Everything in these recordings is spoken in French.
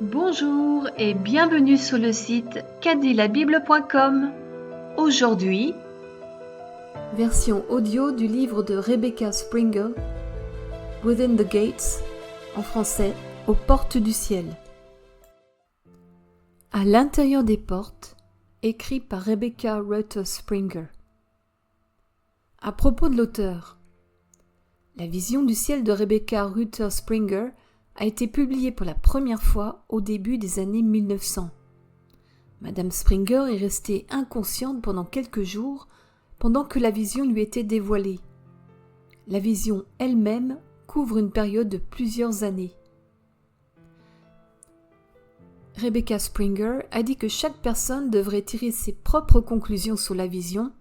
Bonjour et bienvenue sur le site quadilabible.com. Aujourd'hui, version audio du livre de Rebecca Springer, Within the Gates, en français, aux portes du ciel. À l'intérieur des portes, écrit par Rebecca Rutter Springer. À propos de l'auteur, la vision du ciel de Rebecca Rutter Springer a été publiée pour la première fois au début des années 1900. Madame Springer est restée inconsciente pendant quelques jours pendant que la vision lui était dévoilée. La vision elle-même couvre une période de plusieurs années. Rebecca Springer a dit que chaque personne devrait tirer ses propres conclusions sur la vision,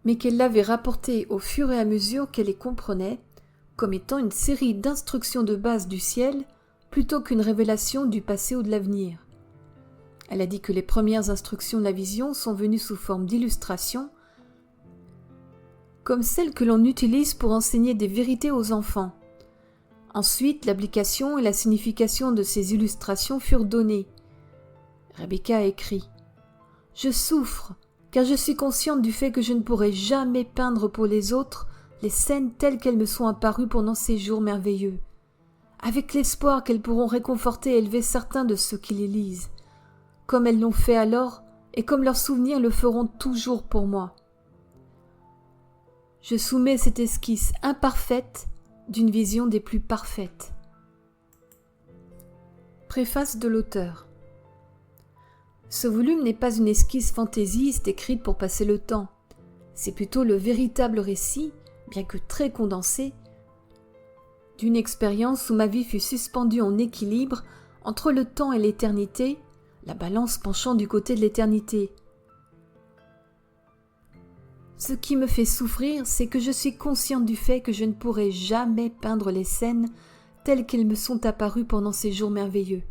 mais qu'elle l'avait rapportée au fur et à mesure qu'elle les comprenait, comme étant une série d'instructions de base du ciel plutôt qu'une révélation du passé ou de l'avenir. Elle a dit que les premières instructions de la vision sont venues sous forme d'illustrations, comme celles que l'on utilise pour enseigner des vérités aux enfants. Ensuite, l'application et la signification de ces illustrations furent données. Rebecca a écrit « Je souffre, car je suis consciente du fait que je ne pourrai jamais peindre pour les autres les scènes telles qu'elles me sont apparues pendant ces jours merveilleux, avec l'espoir qu'elles pourront réconforter et élever certains de ceux qui les lisent, comme elles l'ont fait alors et comme leurs souvenirs le feront toujours pour moi. Je soumets cette esquisse imparfaite d'une vision des plus parfaites. » Préface de l'auteur. Ce volume n'est pas une esquisse fantaisiste écrite pour passer le temps. C'est plutôt le véritable récit, bien que très condensé, d'une expérience où ma vie fut suspendue en équilibre entre le temps et l'éternité, la balance penchant du côté de l'éternité. Ce qui me fait souffrir, c'est que je suis consciente du fait que je ne pourrai jamais peindre les scènes telles qu'elles me sont apparues pendant ces jours merveilleux.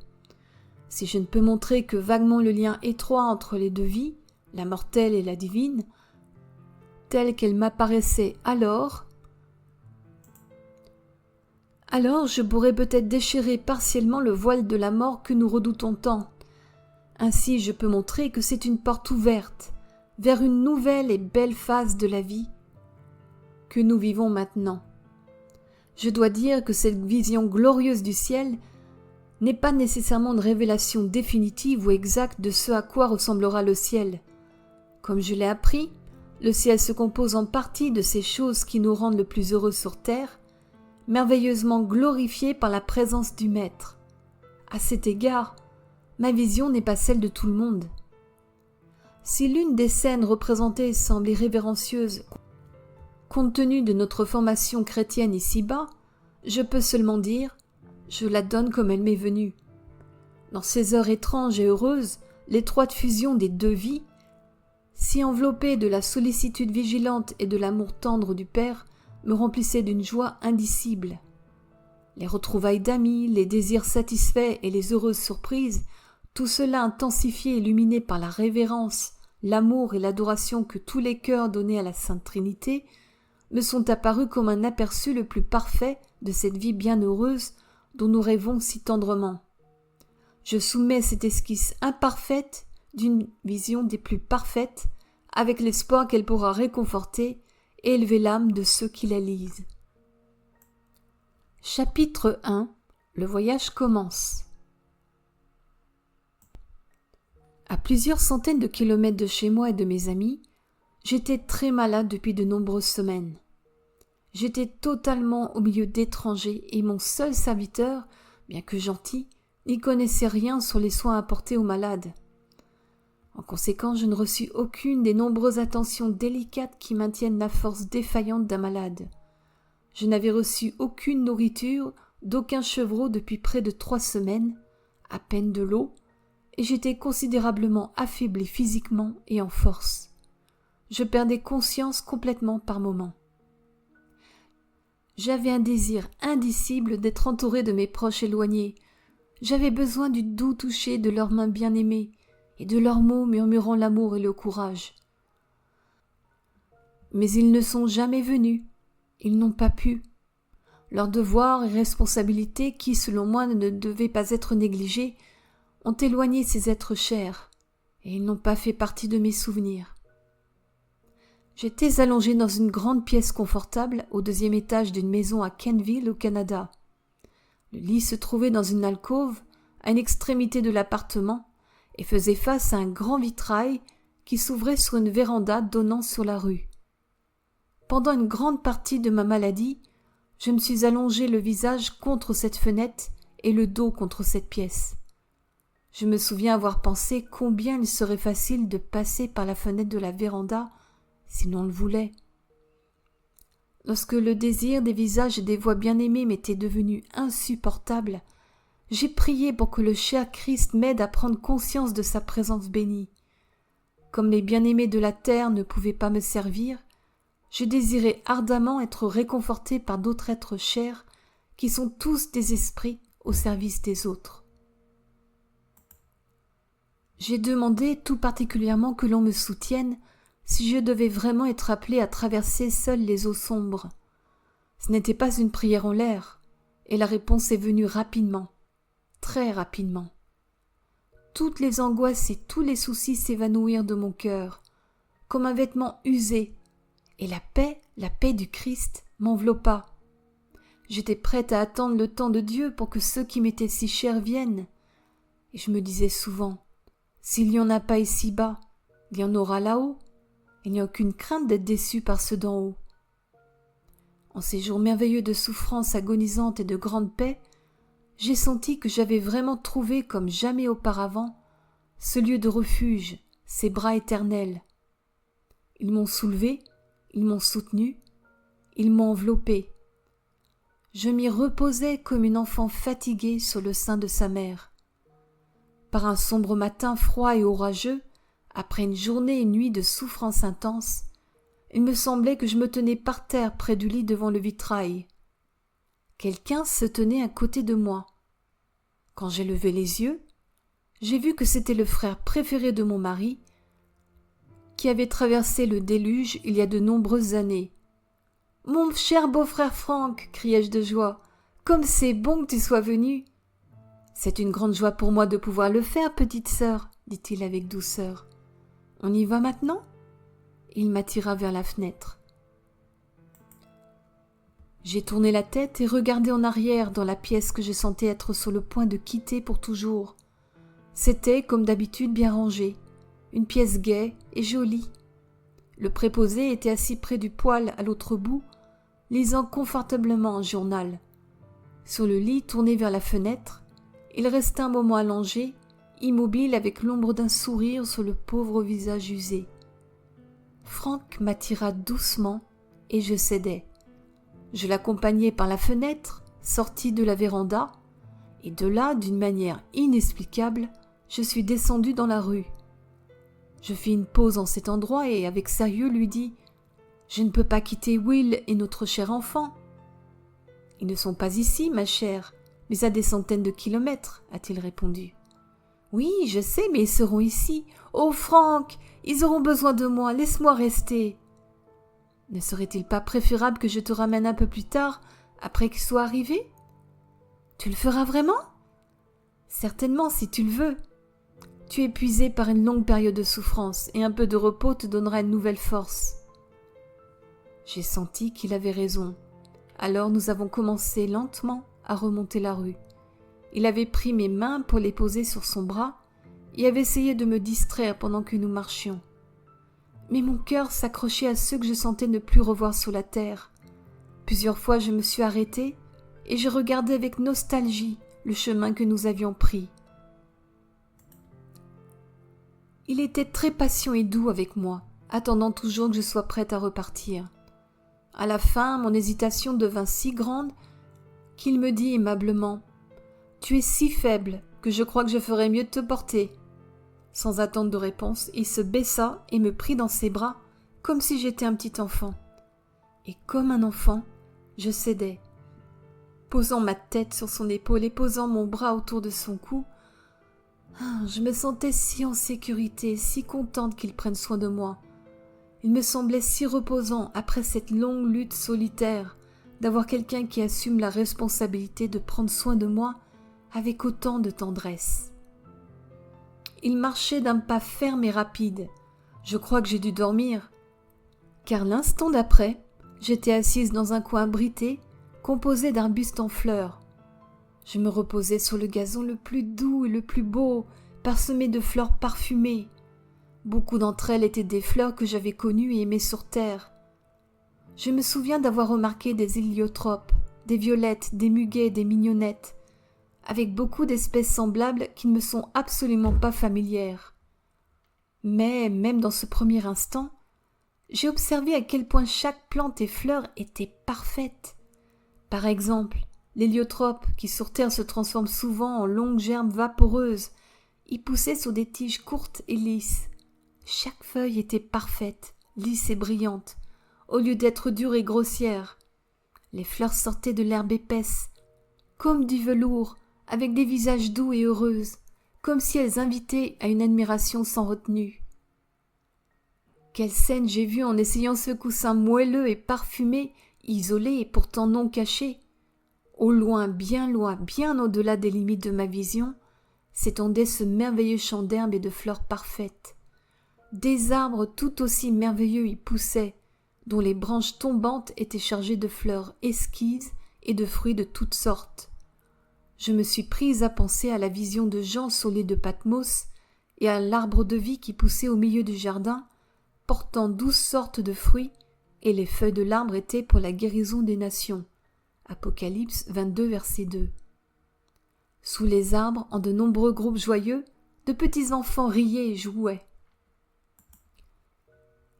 Si je ne peux montrer que vaguement le lien étroit entre les deux vies, la mortelle et la divine, telle qu'elle m'apparaissait alors je pourrais peut-être déchirer partiellement le voile de la mort que nous redoutons tant. Ainsi je peux montrer que c'est une porte ouverte vers une nouvelle et belle phase de la vie que nous vivons maintenant. Je dois dire que cette vision glorieuse du ciel n'est pas nécessairement une révélation définitive ou exacte de ce à quoi ressemblera le ciel. Comme je l'ai appris, le ciel se compose en partie de ces choses qui nous rendent le plus heureux sur terre, merveilleusement glorifiées par la présence du Maître. À cet égard, ma vision n'est pas celle de tout le monde. Si l'une des scènes représentées semble irrévérencieuse compte tenu de notre formation chrétienne ici-bas, je peux seulement dire « je la donne comme elle m'est venue ». Dans ces heures étranges et heureuses, l'étroite fusion des deux vies, si enveloppée de la sollicitude vigilante et de l'amour tendre du Père, me remplissait d'une joie indicible. Les retrouvailles d'amis, les désirs satisfaits et les heureuses surprises, tout cela intensifié et illuminé par la révérence, l'amour et l'adoration que tous les cœurs donnaient à la Sainte Trinité, me sont apparus comme un aperçu le plus parfait de cette vie bienheureuse dont nous rêvons si tendrement. Je soumets cette esquisse imparfaite d'une vision des plus parfaites, avec l'espoir qu'elle pourra réconforter et élever l'âme de ceux qui la lisent. Chapitre 1. Le voyage commence. À plusieurs centaines de kilomètres de chez moi et de mes amis, j'étais très malade depuis de nombreuses semaines. J'étais totalement au milieu d'étrangers et mon seul serviteur, bien que gentil, n'y connaissait rien sur les soins apportés aux malades. En conséquence, je ne reçus aucune des nombreuses attentions délicates qui maintiennent la force défaillante d'un malade. Je n'avais reçu aucune nourriture d'aucun chevreau depuis près de 3 semaines, à peine de l'eau, et j'étais considérablement affaibli physiquement et en force. Je perdais conscience complètement par moments. J'avais un désir indicible d'être entouré de mes proches éloignés. J'avais besoin du doux toucher de leurs mains bien-aimées et de leurs mots murmurant l'amour et le courage. Mais ils ne sont jamais venus, ils n'ont pas pu. Leurs devoirs et responsabilités qui, selon moi, ne devaient pas être négligés, ont éloigné ces êtres chers, et ils n'ont pas fait partie de mes souvenirs. J'étais allongée dans une grande pièce confortable au 2e étage d'une maison à Kenville, au Canada. Le lit se trouvait dans une alcôve, à une extrémité de l'appartement, et faisait face à un grand vitrail qui s'ouvrait sur une véranda donnant sur la rue. Pendant une grande partie de ma maladie, je me suis allongée le visage contre cette fenêtre et le dos contre cette pièce. Je me souviens avoir pensé combien il serait facile de passer par la fenêtre de la véranda si l'on le voulait. Lorsque le désir des visages et des voix bien-aimées m'était devenu insupportable, j'ai prié pour que le cher Christ m'aide à prendre conscience de sa présence bénie. Comme les bien-aimés de la terre ne pouvaient pas me servir, je désirais ardemment être réconforté par d'autres êtres chers qui sont tous des esprits au service des autres. J'ai demandé tout particulièrement que l'on me soutienne si je devais vraiment être appelé à traverser seul les eaux sombres. Ce n'était pas une prière en l'air, et la réponse est venue rapidement, très rapidement. Toutes les angoisses et tous les soucis s'évanouirent de mon cœur, comme un vêtement usé, et la paix du Christ m'enveloppa. J'étais prête à attendre le temps de Dieu pour que ceux qui m'étaient si chers viennent, et je me disais souvent, s'il n'y en a pas ici-bas, il y en aura là-haut. Il n'y a aucune crainte d'être déçu par ceux d'en haut. En ces jours merveilleux de souffrance agonisante et de grande paix, j'ai senti que j'avais vraiment trouvé comme jamais auparavant ce lieu de refuge, ces bras éternels. Ils m'ont soulevé, ils m'ont soutenu, ils m'ont enveloppé. Je m'y reposais comme une enfant fatiguée sur le sein de sa mère. Par un sombre matin froid et orageux, après une journée et une nuit de souffrance intense, il me semblait que je me tenais par terre près du lit devant le vitrail. Quelqu'un se tenait à côté de moi. Quand j'ai levé les yeux, j'ai vu que c'était le frère préféré de mon mari, qui avait traversé le déluge il y a de nombreuses années. « Mon cher beau-frère Franck !» criai-je de joie. « Comme c'est bon que tu sois venu !»« C'est une grande joie pour moi de pouvoir le faire, petite sœur, » dit-il avec douceur. « On y va maintenant ?» Il m'attira vers la fenêtre. J'ai tourné la tête et regardé en arrière dans la pièce que je sentais être sur le point de quitter pour toujours. C'était, comme d'habitude, bien rangé, une pièce gaie et jolie. Le préposé était assis près du poêle à l'autre bout, lisant confortablement un journal. Sur le lit tourné vers la fenêtre, il resta un moment allongé, immobile avec l'ombre d'un sourire sur le pauvre visage usé. Franck m'attira doucement et je cédai. Je l'accompagnai par la fenêtre, sortis de la véranda, et de là, d'une manière inexplicable, je suis descendu dans la rue. Je fis une pause en cet endroit et, avec sérieux, lui dis « Je ne peux pas quitter Will et notre cher enfant. »« Ils ne sont pas ici, ma chère, mais à des centaines de kilomètres, a-t-il répondu. « Oui, je sais, mais ils seront ici. Oh, Franck, ils auront besoin de moi, laisse-moi rester. » « Ne serait-il pas préférable que je te ramène un peu plus tard, après qu'ils soient arrivés ? » ?»« Tu le feras vraiment ? » ?»« Certainement, si tu le veux. Tu es épuisé par une longue période de souffrance, et un peu de repos te donnera une nouvelle force. » J'ai senti qu'il avait raison. Alors nous avons commencé lentement à remonter la rue. Il avait pris mes mains pour les poser sur son bras et avait essayé de me distraire pendant que nous marchions. Mais mon cœur s'accrochait à ceux que je sentais ne plus revoir sur la terre. Plusieurs fois je me suis arrêtée et je regardais avec nostalgie le chemin que nous avions pris. Il était très patient et doux avec moi, attendant toujours que je sois prête à repartir. À la fin, mon hésitation devint si grande qu'il me dit aimablement « Tu es si faible que je crois que je ferais mieux de te porter. » Sans attendre de réponse, il se baissa et me prit dans ses bras comme si j'étais un petit enfant. Et comme un enfant, je cédai. Posant ma tête sur son épaule et posant mon bras autour de son cou, je me sentais si en sécurité, si contente qu'il prenne soin de moi. Il me semblait si reposant après cette longue lutte solitaire d'avoir quelqu'un qui assume la responsabilité de prendre soin de moi avec autant de tendresse. Il marchait d'un pas ferme et rapide. Je crois que j'ai dû dormir, car l'instant d'après, j'étais assise dans un coin abrité, composé d'arbustes en fleurs. Je me reposais sur le gazon le plus doux et le plus beau, parsemé de fleurs parfumées. Beaucoup d'entre elles étaient des fleurs que j'avais connues et aimées sur terre. Je me souviens d'avoir remarqué des héliotropes, des violettes, des muguets, des mignonnettes, avec beaucoup d'espèces semblables qui ne me sont absolument pas familières. Mais, même dans ce premier instant, j'ai observé à quel point chaque plante et fleur était parfaite. Par exemple, l'héliotrope, qui sur terre se transforme souvent en longues gerbes vaporeuses, y poussait sur des tiges courtes et lisses. Chaque feuille était parfaite, lisse et brillante, au lieu d'être dure et grossière. Les fleurs sortaient de l'herbe épaisse, comme du velours, avec des visages doux et heureuses, comme si elles invitaient à une admiration sans retenue. Quelle scène j'ai vue en essayant ce coussin moelleux et parfumé, isolé et pourtant non caché. Au loin, bien au-delà des limites de ma vision, s'étendait ce merveilleux champ d'herbes et de fleurs parfaites. Des arbres tout aussi merveilleux y poussaient, dont les branches tombantes étaient chargées de fleurs esquises et de fruits de toutes sortes. Je me suis prise à penser à la vision de Jean sur l'île de Patmos et à l'arbre de vie qui poussait au milieu du jardin, portant 12 sortes de fruits, et les feuilles de l'arbre étaient pour la guérison des nations. Apocalypse 22, verset 2. Sous les arbres, en de nombreux groupes joyeux, de petits enfants riaient et jouaient.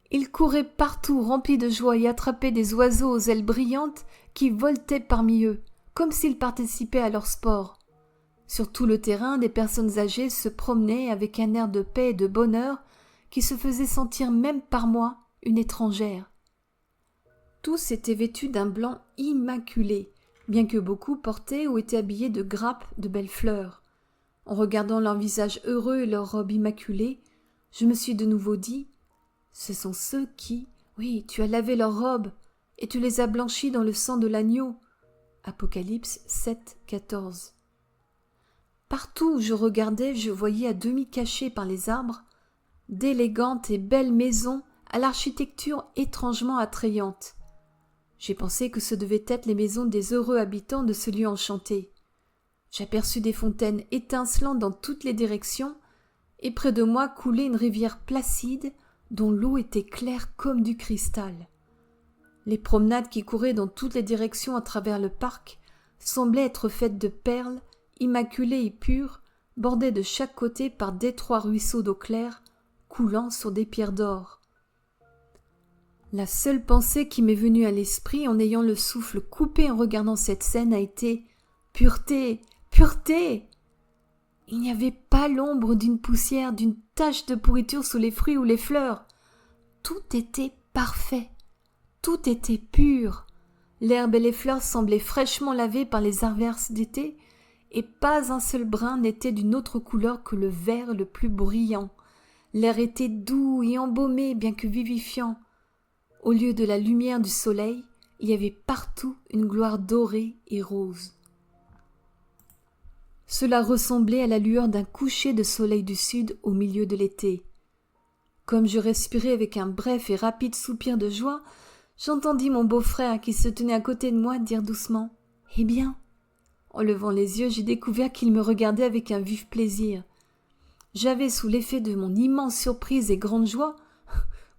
Ils couraient partout remplis de joie et attrapaient des oiseaux aux ailes brillantes qui voletaient parmi eux, comme s'ils participaient à leur sport. Sur tout le terrain, des personnes âgées se promenaient avec un air de paix et de bonheur qui se faisait sentir même par moi une étrangère. Tous étaient vêtus d'un blanc immaculé, bien que beaucoup portaient ou étaient habillés de grappes de belles fleurs. En regardant leurs visages heureux et leurs robes immaculées, je me suis de nouveau dit « Ce sont ceux qui, oui, tu as lavé leurs robes, et tu les as blanchis dans le sang de l'agneau. » Apocalypse 7, 14. Partout où je regardais, je voyais à demi cachées par les arbres d'élégantes et belles maisons à l'architecture étrangement attrayante. J'ai pensé que ce devaient être les maisons des heureux habitants de ce lieu enchanté. J'aperçus des fontaines étincelant dans toutes les directions, et près de moi coulait une rivière placide dont l'eau était claire comme du cristal. Les promenades qui couraient dans toutes les directions à travers le parc semblaient être faites de perles, immaculées et pures, bordées de chaque côté par d'étroits ruisseaux d'eau claire, coulant sur des pierres d'or. La seule pensée qui m'est venue à l'esprit en ayant le souffle coupé en regardant cette scène a été « Pureté, pureté !» Il n'y avait pas l'ombre d'une poussière, d'une tache de pourriture sous les fruits ou les fleurs. Tout était parfait, tout était pur. L'herbe et les fleurs semblaient fraîchement lavées par les averses d'été, et pas un seul brin n'était d'une autre couleur que le vert le plus brillant. L'air était doux et embaumé, bien que vivifiant. Au lieu de la lumière du soleil, il y avait partout une gloire dorée et rose. Cela ressemblait à la lueur d'un coucher de soleil du sud au milieu de l'été. Comme je respirais avec un bref et rapide soupir de joie, j'entendis mon beau-frère qui se tenait à côté de moi dire doucement « Eh bien ?» En levant les yeux, j'ai découvert qu'il me regardait avec un vif plaisir. J'avais, sous l'effet de mon immense surprise et grande joie,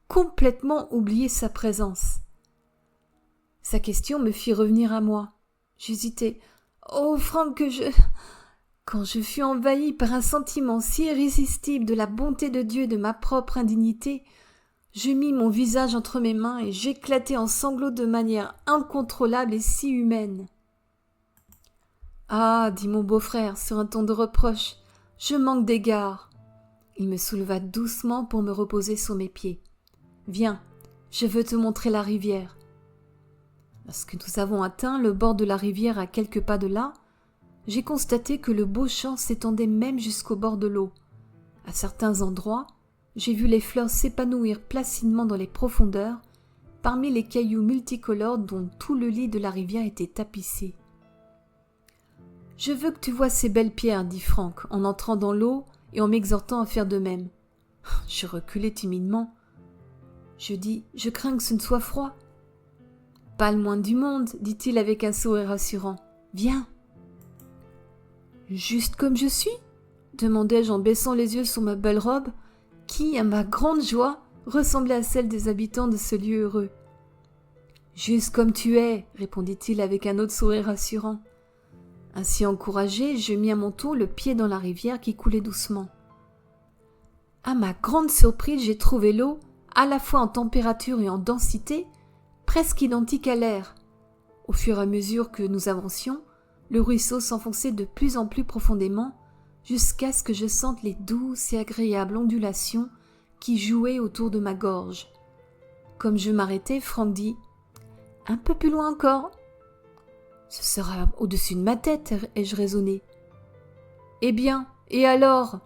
complètement oublié sa présence. Sa question me fit revenir à moi. J'hésitais. « Oh, Franck, que je... » Quand je fus envahi par un sentiment si irrésistible de la bonté de Dieu et de ma propre indignité, je mis mon visage entre mes mains et j'éclatai en sanglots de manière incontrôlable et si humaine. « Ah, dit mon beau-frère sur un ton de reproche, je manque d'égard. » Il me souleva doucement pour me reposer sur mes pieds. « Viens, je veux te montrer la rivière. » Lorsque nous avons atteint le bord de la rivière à quelques pas de là, j'ai constaté que le beau champ s'étendait même jusqu'au bord de l'eau. À certains endroits, j'ai vu les fleurs s'épanouir placidement dans les profondeurs parmi les cailloux multicolores dont tout le lit de la rivière était tapissé. « Je veux que tu vois ces belles pierres, dit Franck, en entrant dans l'eau et en m'exhortant à faire de même. » Je reculai timidement. Je dis « Je crains que ce ne soit froid. » « Pas le moins du monde, dit-il avec un sourire rassurant. « Viens. » « Juste comme je suis ?» demandai-je en baissant les yeux sur ma belle robe, qui, à ma grande joie, ressemblait à celle des habitants de ce lieu heureux. « Juste comme tu es, répondit-il avec un autre sourire rassurant. Ainsi encouragé, je mis à mon tour le pied dans la rivière qui coulait doucement. À ma grande surprise, j'ai trouvé l'eau, à la fois en température et en densité, presque identique à l'air. Au fur et à mesure que nous avancions, le ruisseau s'enfonçait de plus en plus profondément, jusqu'à ce que je sente les douces et agréables ondulations qui jouaient autour de ma gorge. Comme je m'arrêtais, Franck dit « Un peu plus loin encore !»« Ce sera au-dessus de ma tête, ai-je raisonné. »« Eh bien, et alors ?»«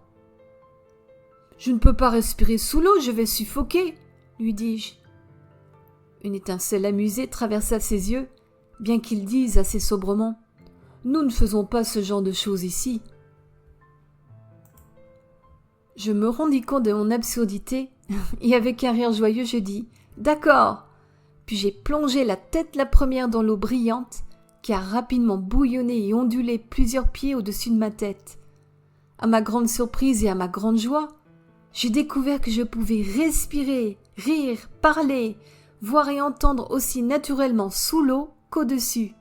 Je ne peux pas respirer sous l'eau, je vais suffoquer, » lui dis-je. Une étincelle amusée traversa ses yeux, bien qu'il dise assez sobrement « Nous ne faisons pas ce genre de choses ici. » Je me rendis compte de mon absurdité et avec un rire joyeux je dis « D'accord !» Puis j'ai plongé la tête la première dans l'eau brillante qui a rapidement bouillonné et ondulé plusieurs pieds au-dessus de ma tête. À ma grande surprise et à ma grande joie, j'ai découvert que je pouvais respirer, rire, parler, voir et entendre aussi naturellement sous l'eau qu'au-dessus.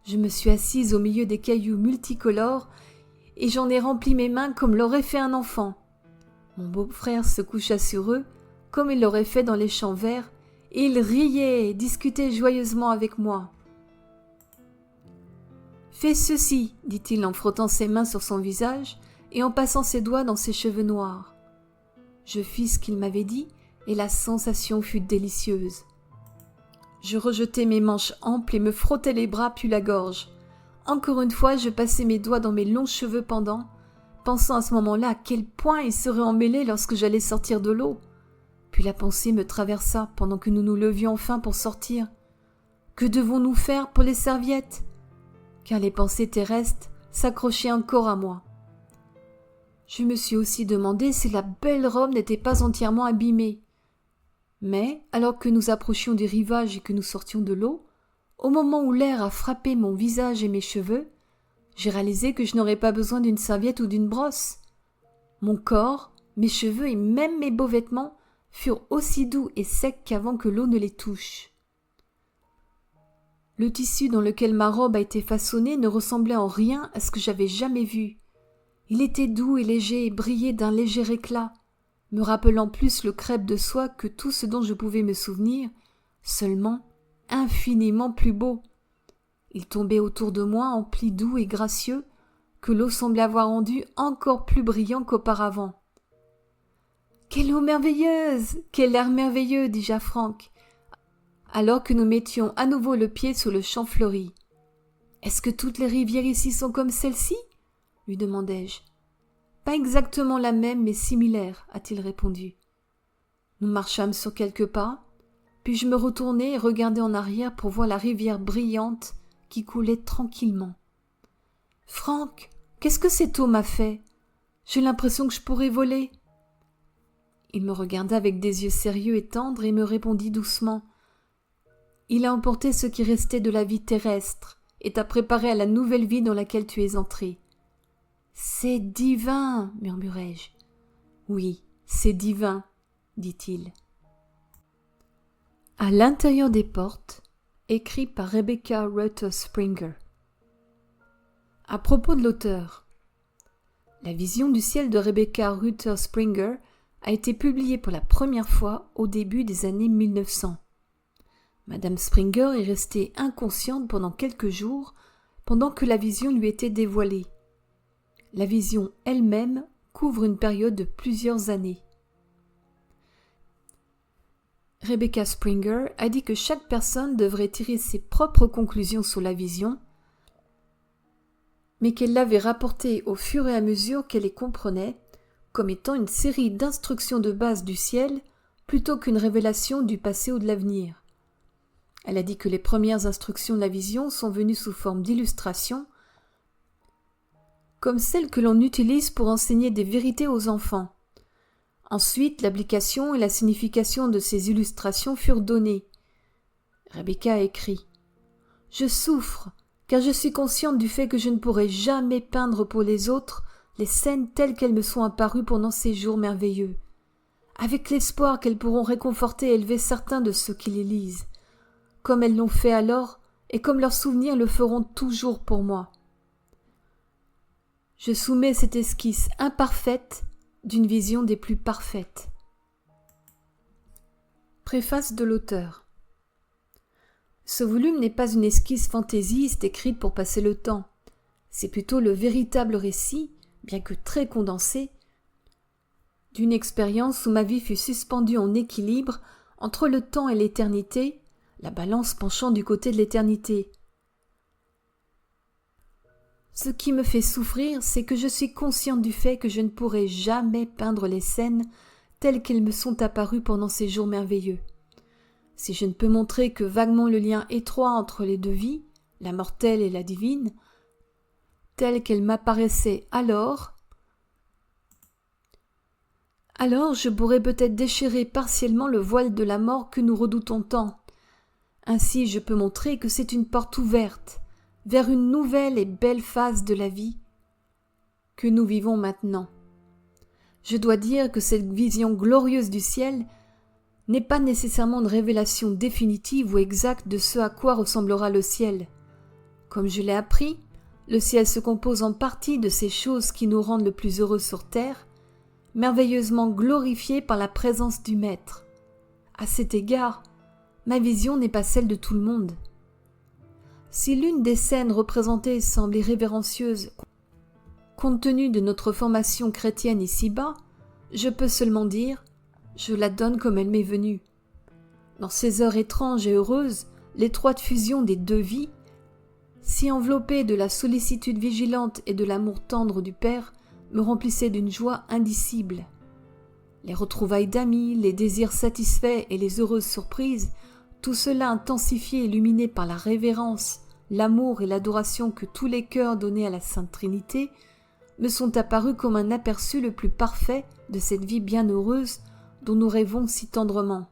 Je me suis assise au milieu des cailloux multicolores et j'en ai rempli mes mains comme l'aurait fait un enfant. Mon beau-frère se coucha sur eux comme il l'aurait fait dans les champs verts et il riait et discutait joyeusement avec moi. « Fais ceci, dit-il en frottant ses mains sur son visage et en passant ses doigts dans ses cheveux noirs. Je fis ce qu'il m'avait dit et la sensation fut délicieuse. Je rejetai mes manches amples et me frottai les bras puis la gorge. Encore une fois, je passai mes doigts dans mes longs cheveux pendants, pensant à ce moment-là à quel point ils seraient emmêlés lorsque j'allais sortir de l'eau. Puis la pensée me traversa pendant que nous nous levions enfin pour sortir. Que devons-nous faire pour les serviettes ? Car les pensées terrestres s'accrochaient encore à moi. Je me suis aussi demandé si la belle robe n'était pas entièrement abîmée. Mais, alors que nous approchions du rivage et que nous sortions de l'eau, au moment où l'air a frappé mon visage et mes cheveux, j'ai réalisé que je n'aurais pas besoin d'une serviette ou d'une brosse. Mon corps, mes cheveux et même mes beaux vêtements furent aussi doux et secs qu'avant que l'eau ne les touche. Le tissu dans lequel ma robe a été façonnée ne ressemblait en rien à ce que j'avais jamais vu. Il était doux et léger et brillait d'un léger éclat, me rappelant plus le crêpe de soie que tout ce dont je pouvais me souvenir, seulement infiniment plus beau. Il tombait autour de moi en plis doux et gracieux, que l'eau semblait avoir rendu encore plus brillant qu'auparavant. « Quelle eau merveilleuse! Quel air merveilleux! » dis-je à Franck, alors que nous mettions à nouveau le pied sur le champ fleuri. « Est-ce que toutes les rivières ici sont comme celle-ci ?» lui demandai-je. « Pas exactement la même, mais similaire, » a-t-il répondu. Nous marchâmes sur quelques pas, puis je me retournai et regardai en arrière pour voir la rivière brillante qui coulait tranquillement. « Franck, qu'est-ce que cette eau m'a fait ? J'ai l'impression que je pourrais voler. » Il me regarda avec des yeux sérieux et tendres et me répondit doucement. « Il a emporté ce qui restait de la vie terrestre et t'a préparé à la nouvelle vie dans laquelle tu es entré. »« C'est divin !» murmurai-je. « Oui, c'est divin !» dit-il. À l'intérieur des portes, écrit par Rebecca Rutter Springer. À propos de l'auteur, la vision du ciel de Rebecca Rutter Springer a été publiée pour la première fois au début des années 1900. Madame Springer est restée inconsciente pendant quelques jours, pendant que la vision lui était dévoilée. La vision elle-même couvre une période de plusieurs années. Rebecca Springer a dit que chaque personne devrait tirer ses propres conclusions sur la vision, mais qu'elle l'avait rapportée au fur et à mesure qu'elle les comprenait, comme étant une série d'instructions de base du ciel plutôt qu'une révélation du passé ou de l'avenir. Elle a dit que les premières instructions de la vision sont venues sous forme d'illustrations, comme celles que l'on utilise pour enseigner des vérités aux enfants. Ensuite, l'application et la signification de ces illustrations furent données. Rebecca a écrit « Je souffre, car je suis consciente du fait que je ne pourrai jamais peindre pour les autres les scènes telles qu'elles me sont apparues pendant ces jours merveilleux, avec l'espoir qu'elles pourront réconforter et élever certains de ceux qui les lisent, comme elles l'ont fait alors et comme leurs souvenirs le feront toujours pour moi. Je soumets cette esquisse imparfaite d'une vision des plus parfaites. » Préface de l'auteur. Ce volume n'est pas une esquisse fantaisiste écrite pour passer le temps. C'est plutôt le véritable récit, bien que très condensé, d'une expérience où ma vie fut suspendue en équilibre entre le temps et l'éternité, la balance penchant du côté de l'éternité. Ce qui me fait souffrir, c'est que je suis consciente du fait que je ne pourrai jamais peindre les scènes telles qu'elles me sont apparues pendant ces jours merveilleux. Si je ne peux montrer que vaguement le lien étroit entre les deux vies, la mortelle et la divine, telle qu'elle m'apparaissait alors je pourrais peut-être déchirer partiellement le voile de la mort que nous redoutons tant. Ainsi je peux montrer que c'est une porte ouverte vers une nouvelle et belle phase de la vie que nous vivons maintenant. Je dois dire que cette vision glorieuse du ciel n'est pas nécessairement une révélation définitive ou exacte de ce à quoi ressemblera le ciel. Comme je l'ai appris, le ciel se compose en partie de ces choses qui nous rendent le plus heureux sur terre, merveilleusement glorifiées par la présence du Maître. À cet égard, ma vision n'est pas celle de tout le monde. Si l'une des scènes représentées semble irrévérencieuse compte tenu de notre formation chrétienne ici-bas, je peux seulement dire « je la donne comme elle m'est venue ». Dans ces heures étranges et heureuses, l'étroite fusion des deux vies, si enveloppée de la sollicitude vigilante et de l'amour tendre du Père, me remplissait d'une joie indicible. Les retrouvailles d'amis, les désirs satisfaits et les heureuses surprises, tout cela intensifié et illuminé par la révérence, l'amour et l'adoration que tous les cœurs donnaient à la Sainte Trinité, me sont apparus comme un aperçu le plus parfait de cette vie bienheureuse dont nous rêvons si tendrement.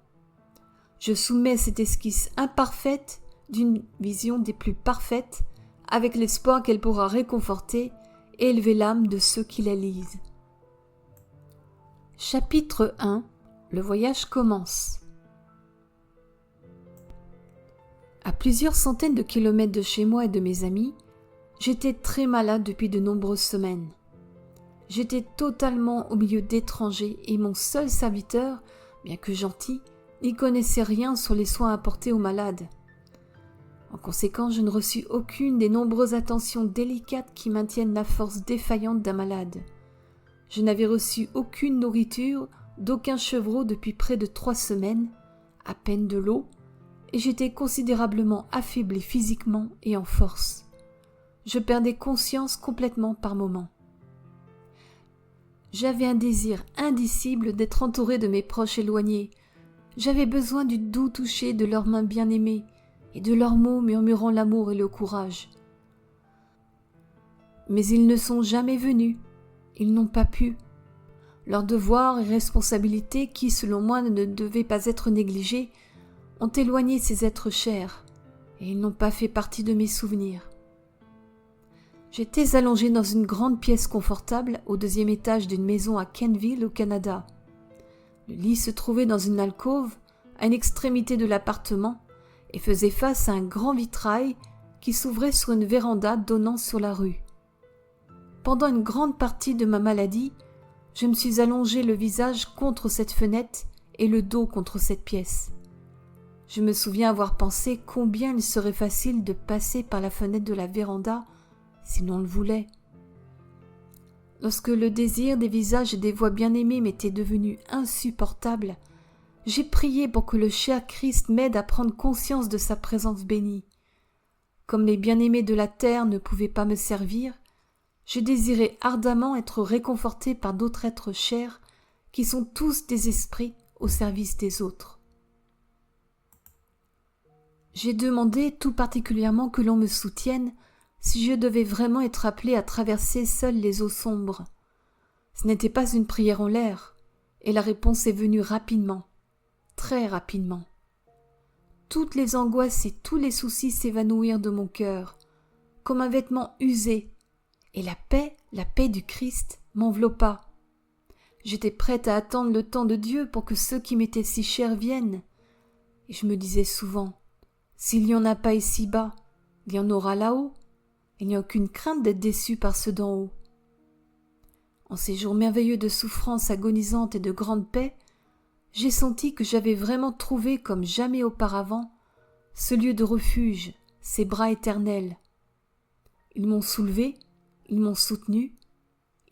Je soumets cette esquisse imparfaite d'une vision des plus parfaites, avec l'espoir qu'elle pourra réconforter et élever l'âme de ceux qui la lisent. Chapitre 1. Le voyage commence. À plusieurs centaines de kilomètres de chez moi et de mes amis, j'étais très malade depuis de nombreuses semaines. J'étais totalement au milieu d'étrangers et mon seul serviteur, bien que gentil, n'y connaissait rien sur les soins apportés aux malades. En conséquence, je ne reçus aucune des nombreuses attentions délicates qui maintiennent la force défaillante d'un malade. Je n'avais reçu aucune nourriture d'aucun chevreau depuis près de 3 semaines, à peine de l'eau, et j'étais considérablement affaibli physiquement et en force. Je perdais conscience complètement par moments. J'avais un désir indicible d'être entouré de mes proches éloignés. J'avais besoin du doux toucher de leurs mains bien-aimées et de leurs mots murmurant l'amour et le courage. Mais ils ne sont jamais venus. Ils n'ont pas pu. Leurs devoirs et responsabilités, qui, selon moi, ne devaient pas être négligés, ont éloigné ces êtres chers, et ils n'ont pas fait partie de mes souvenirs. J'étais allongé dans une grande pièce confortable au 2e étage d'une maison à Kenville, au Canada. Le lit se trouvait dans une alcôve, à une extrémité de l'appartement, et faisait face à un grand vitrail qui s'ouvrait sur une véranda donnant sur la rue. Pendant une grande partie de ma maladie, je me suis allongé le visage contre cette fenêtre et le dos contre cette pièce. Je me souviens avoir pensé combien il serait facile de passer par la fenêtre de la véranda si l'on le voulait. Lorsque le désir des visages et des voix bien-aimées m'était devenu insupportable, j'ai prié pour que le cher Christ m'aide à prendre conscience de sa présence bénie. Comme les bien-aimés de la terre ne pouvaient pas me servir, je désirais ardemment être réconforté par d'autres êtres chers qui sont tous des esprits au service des autres. J'ai demandé tout particulièrement que l'on me soutienne si je devais vraiment être appelée à traverser seule les eaux sombres. Ce n'était pas une prière en l'air, et la réponse est venue rapidement, très rapidement. Toutes les angoisses et tous les soucis s'évanouirent de mon cœur, comme un vêtement usé, et la paix du Christ m'enveloppa. J'étais prête à attendre le temps de Dieu pour que ceux qui m'étaient si chers viennent. Et je me disais souvent, s'il n'y en a pas ici-bas, il y en aura là-haut. Il n'y a aucune crainte d'être déçu par ceux d'en haut. En ces jours merveilleux de souffrance agonisante et de grande paix, j'ai senti que j'avais vraiment trouvé comme jamais auparavant ce lieu de refuge, ces bras éternels. Ils m'ont soulevé, ils m'ont soutenu,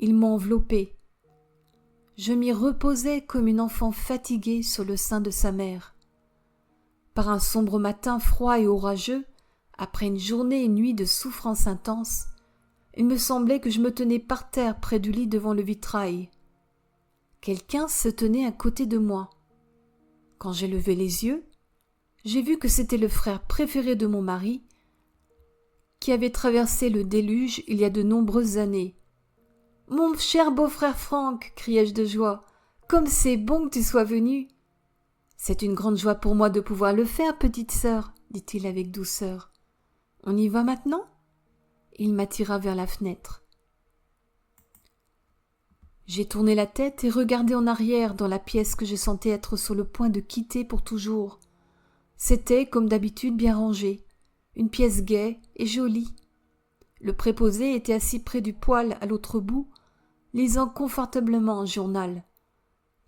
ils m'ont enveloppé. Je m'y reposais comme une enfant fatiguée sur le sein de sa mère. Par un sombre matin froid et orageux, après une journée et une nuit de souffrance intense, il me semblait que je me tenais par terre près du lit devant le vitrail. Quelqu'un se tenait à côté de moi. Quand j'ai levé les yeux, j'ai vu que c'était le frère préféré de mon mari, qui avait traversé le déluge il y a de nombreuses années. « Mon cher beau-frère Franck !» criai-je de joie. « Comme c'est bon que tu sois venu !»« C'est une grande joie pour moi de pouvoir le faire, petite sœur, » dit-il avec douceur. « On y va maintenant ?» Il m'attira vers la fenêtre. J'ai tourné la tête et regardé en arrière dans la pièce que je sentais être sur le point de quitter pour toujours. C'était, comme d'habitude, bien rangé, une pièce gaie et jolie. Le préposé était assis près du poêle à l'autre bout, lisant confortablement un journal.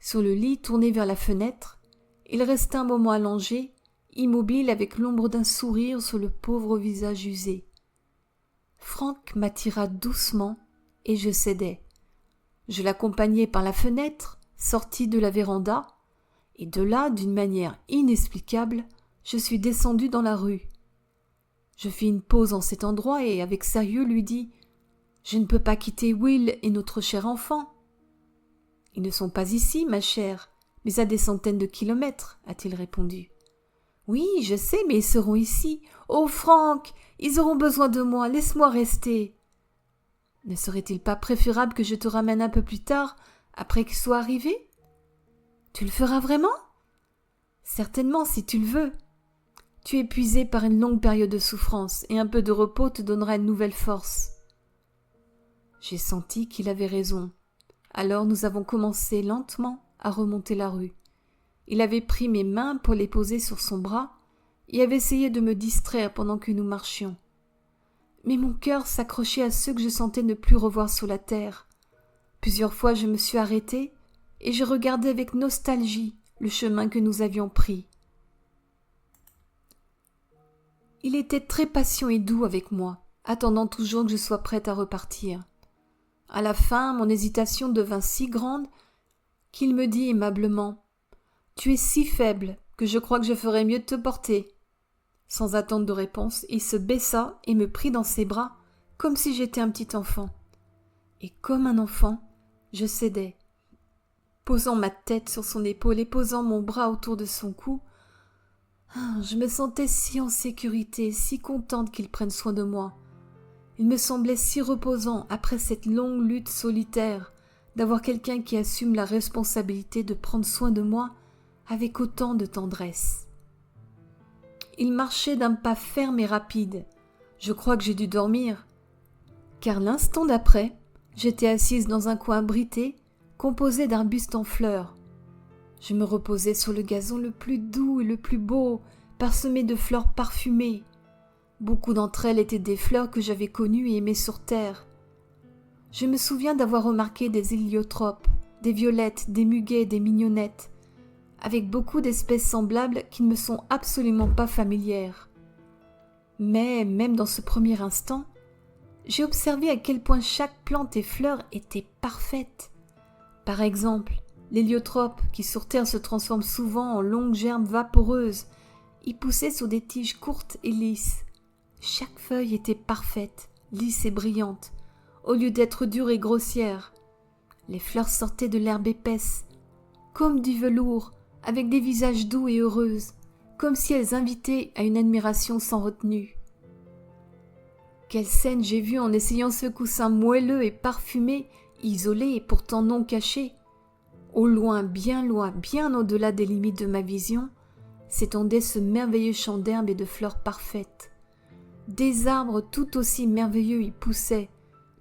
Sur le lit tourné vers la fenêtre, il resta un moment allongé, immobile avec l'ombre d'un sourire sur le pauvre visage usé. Franck m'attira doucement et je cédai. Je l'accompagnai par la fenêtre, sortis de la véranda, et de là, d'une manière inexplicable, je suis descendu dans la rue. Je fis une pause en cet endroit et, avec sérieux, lui dis « Je ne peux pas quitter Will et notre cher enfant. »« Ils ne sont pas ici, ma chère, mais à des centaines de kilomètres, » a-t-il répondu. « Oui, je sais, mais ils seront ici. Oh, Franck, ils auront besoin de moi, laisse-moi rester. » « Ne serait-il pas préférable que je te ramène un peu plus tard, après qu'ils soient arrivés ? » ?»« Tu le feras vraiment ? » ?»« Certainement, si tu le veux. Tu es épuisé par une longue période de souffrance, et un peu de repos te donnera une nouvelle force. » J'ai senti qu'il avait raison. Alors nous avons commencé lentement à remonter la rue. Il avait pris mes mains pour les poser sur son bras et avait essayé de me distraire pendant que nous marchions. Mais mon cœur s'accrochait à ceux que je sentais ne plus revoir sur la terre. Plusieurs fois je me suis arrêtée et je regardais avec nostalgie le chemin que nous avions pris. Il était très patient et doux avec moi, attendant toujours que je sois prête à repartir. À la fin, mon hésitation devint si grande qu'il me dit aimablement « Tu es si faible que je crois que je ferais mieux de te porter. » Sans attendre de réponse, il se baissa et me prit dans ses bras comme si j'étais un petit enfant. Et comme un enfant, je cédai. Posant ma tête sur son épaule et posant mon bras autour de son cou, je me sentais si en sécurité, si contente qu'il prenne soin de moi. Il me semblait si reposant, après cette longue lutte solitaire, d'avoir quelqu'un qui assume la responsabilité de prendre soin de moi avec autant de tendresse. Il marchait d'un pas ferme et rapide. Je crois que j'ai dû dormir, car l'instant d'après, j'étais assise dans un coin abrité, composé d'arbustes en fleurs. Je me reposais sur le gazon le plus doux et le plus beau, parsemé de fleurs parfumées. Beaucoup d'entre elles étaient des fleurs que j'avais connues et aimées sur terre. Je me souviens d'avoir remarqué des héliotropes, des violettes, des muguets, des mignonnettes, avec beaucoup d'espèces semblables qui ne me sont absolument pas familières. Mais, même dans ce premier instant, j'ai observé à quel point chaque plante et fleur était parfaite. Par exemple, l'héliotrope, qui sur terre se transforme souvent en longues gerbes vaporeuses, y poussait sur des tiges courtes et lisses. Chaque feuille était parfaite, lisse et brillante, au lieu d'être dure et grossière. Les fleurs sortaient de l'herbe épaisse, comme du velours, avec des visages doux et heureuses, comme si elles invitaient à une admiration sans retenue. Quelle scène j'ai vue en essayant ce coussin moelleux et parfumé, isolé et pourtant non caché. Au loin, bien au-delà des limites de ma vision, s'étendait ce merveilleux champ d'herbes et de fleurs parfaites. Des arbres tout aussi merveilleux y poussaient,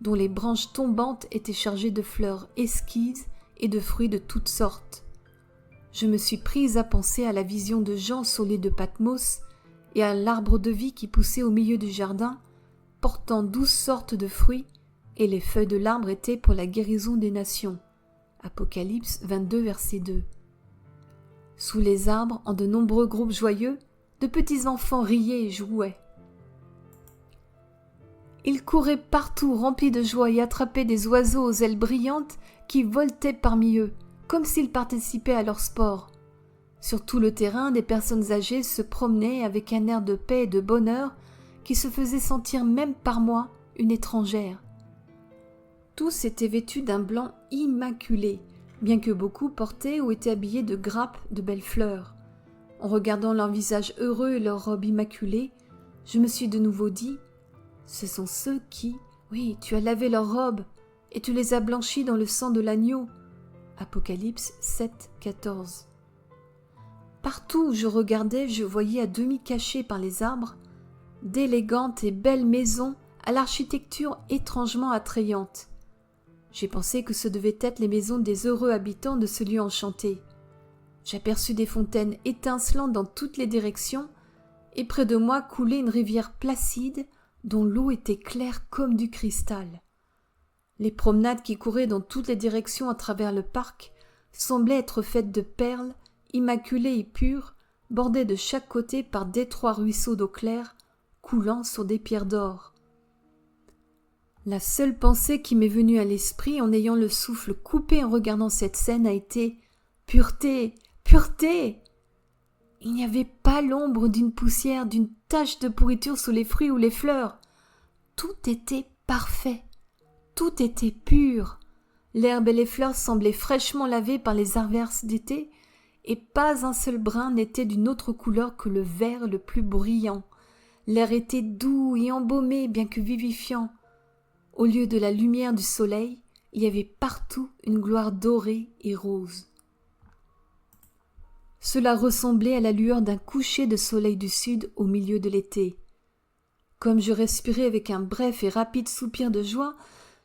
dont les branches tombantes étaient chargées de fleurs esquises et de fruits de toutes sortes. Je me suis prise à penser à la vision de Jean sur l'île de Patmos et à l'arbre de vie qui poussait au milieu du jardin, portant 12 sortes de fruits, et les feuilles de l'arbre étaient pour la guérison des nations. Apocalypse 22, verset 2. Sous les arbres, en de nombreux groupes joyeux, de petits enfants riaient et jouaient. Ils couraient partout remplis de joie et attrapaient des oiseaux aux ailes brillantes qui voletaient parmi eux, comme s'ils participaient à leur sport. Sur tout le terrain, des personnes âgées se promenaient avec un air de paix et de bonheur qui se faisait sentir même par moi une étrangère. Tous étaient vêtus d'un blanc immaculé, bien que beaucoup portaient ou étaient habillés de grappes de belles fleurs. En regardant leurs visages heureux et leurs robes immaculées, je me suis de nouveau dit « Ce sont ceux qui, oui, tu as lavé leurs robes et tu les as blanchis dans le sang de l'agneau. » Apocalypse 7, 14. Partout où je regardais, je voyais à demi cachées par les arbres d'élégantes et belles maisons à l'architecture étrangement attrayante. J'ai pensé que ce devaient être les maisons des heureux habitants de ce lieu enchanté. J'aperçus des fontaines étincelant dans toutes les directions, et près de moi coulait une rivière placide dont l'eau était claire comme du cristal. Les promenades qui couraient dans toutes les directions à travers le parc semblaient être faites de perles, immaculées et pures, bordées de chaque côté par d'étroits ruisseaux d'eau claire, coulant sur des pierres d'or. La seule pensée qui m'est venue à l'esprit en ayant le souffle coupé en regardant cette scène a été « Pureté, pureté !» Il n'y avait pas l'ombre d'une poussière, d'une tache de pourriture sous les fruits ou les fleurs. Tout était parfait, tout était pur. L'herbe et les fleurs semblaient fraîchement lavées par les averses d'été, et pas un seul brin n'était d'une autre couleur que le vert le plus brillant. L'air était doux et embaumé, bien que vivifiant. Au lieu de la lumière du soleil, il y avait partout une gloire dorée et rose. Cela ressemblait à la lueur d'un coucher de soleil du sud au milieu de l'été. Comme je respirais avec un bref et rapide soupir de joie,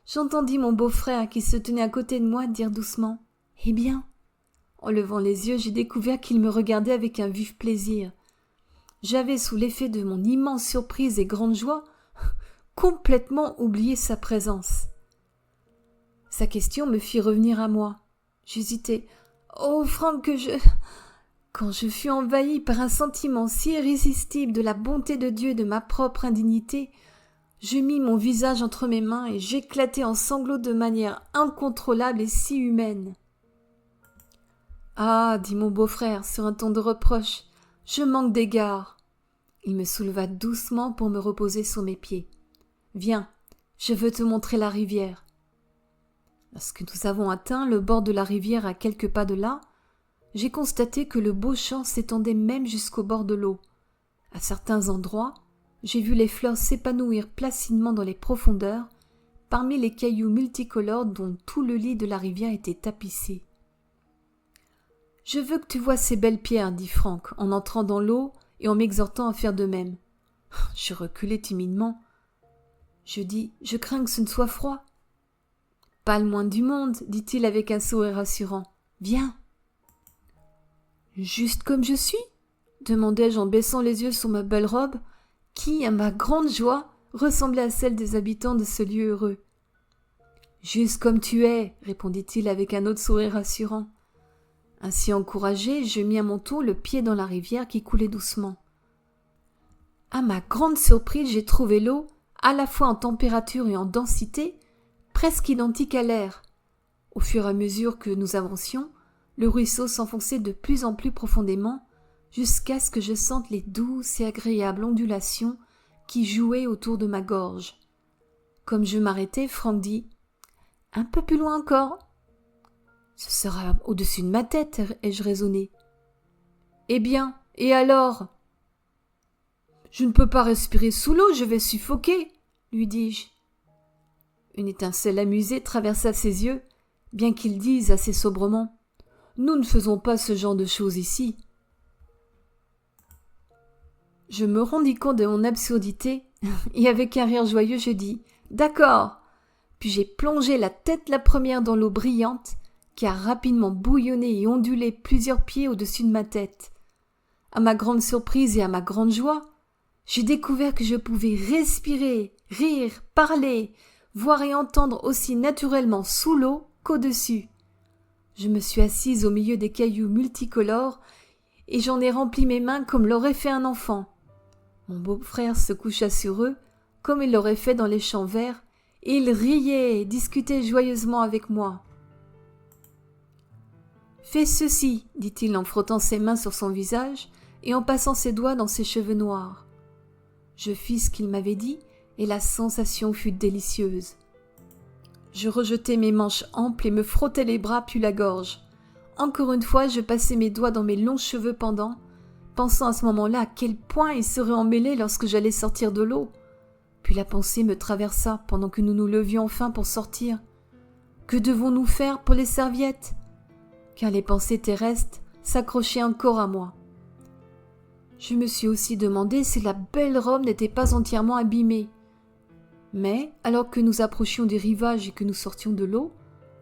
j'entendis mon beau-frère qui se tenait à côté de moi dire doucement « Eh bien ?» En levant les yeux, j'ai découvert qu'il me regardait avec un vif plaisir. J'avais, sous l'effet de mon immense surprise et grande joie, complètement oublié sa présence. Sa question me fit revenir à moi. J'hésitais. « Oh, Franck, que je... » Quand je fus envahi par un sentiment si irrésistible de la bonté de Dieu et de ma propre indignité, je mis mon visage entre mes mains et j'éclatai en sanglots de manière incontrôlable et si humaine. « Ah, dit mon beau-frère sur un ton de reproche, je manque d'égard. » Il me souleva doucement pour me reposer sur mes pieds. « Viens, je veux te montrer la rivière. » Lorsque nous avons atteint le bord de la rivière à quelques pas de là, j'ai constaté que le beau champ s'étendait même jusqu'au bord de l'eau. À certains endroits, j'ai vu les fleurs s'épanouir placidement dans les profondeurs, parmi les cailloux multicolores dont tout le lit de la rivière était tapissé. « Je veux que tu vois ces belles pierres, dit Franck, en entrant dans l'eau et en m'exhortant à faire de même. Je reculai timidement. Je dis « Je crains que ce ne soit froid. » « Pas le moins du monde, dit-il avec un sourire rassurant. « Viens. » « Juste comme je suis ?» demandai-je en baissant les yeux sur ma belle robe, qui, à ma grande joie, ressemblait à celle des habitants de ce lieu heureux. « Juste comme tu es, » répondit-il avec un autre sourire rassurant. Ainsi encouragé, je mis à mon tour le pied dans la rivière qui coulait doucement. À ma grande surprise, j'ai trouvé l'eau, à la fois en température et en densité, presque identique à l'air. Au fur et à mesure que nous avancions, le ruisseau s'enfonçait de plus en plus profondément, jusqu'à ce que je sente les douces et agréables ondulations qui jouaient autour de ma gorge. Comme je m'arrêtais, Franck dit « Un peu plus loin encore. »« Ce sera au-dessus de ma tête, ai-je raisonné. »« Eh bien, Et alors ? Je ne peux pas respirer sous l'eau, je vais suffoquer, lui dis-je. Une étincelle amusée traversa ses yeux, bien qu'il dise assez sobrement « Nous ne faisons pas ce genre de choses ici. » Je me rendis compte de mon absurdité et avec un rire joyeux je dis « D'accord !» Puis j'ai plongé la tête la première dans l'eau brillante qui a rapidement bouillonné et ondulé plusieurs pieds au-dessus de ma tête. À ma grande surprise et à ma grande joie, j'ai découvert que je pouvais respirer, rire, parler, voir et entendre aussi naturellement sous l'eau qu'au-dessus. Je me suis assise au milieu des cailloux multicolores et j'en ai rempli mes mains comme l'aurait fait un enfant. Mon beau-frère se coucha sur eux, comme il l'aurait fait dans les champs verts, et il riait et discutait joyeusement avec moi. « Fais ceci, dit-il en frottant ses mains sur son visage et en passant ses doigts dans ses cheveux noirs. Je fis ce qu'il m'avait dit et la sensation fut délicieuse. Je rejetai mes manches amples et me frottai les bras puis la gorge. Encore une fois, je passai mes doigts dans mes longs cheveux pendants, pensant à ce moment-là à quel point ils seraient emmêlés lorsque j'allais sortir de l'eau. Puis la pensée me traversa pendant que nous nous levions enfin pour sortir. Que devons-nous faire pour les serviettes ? Car les pensées terrestres s'accrochaient encore à moi. Je me suis aussi demandé si la belle robe n'était pas entièrement abîmée. Mais, alors que nous approchions du rivage et que nous sortions de l'eau,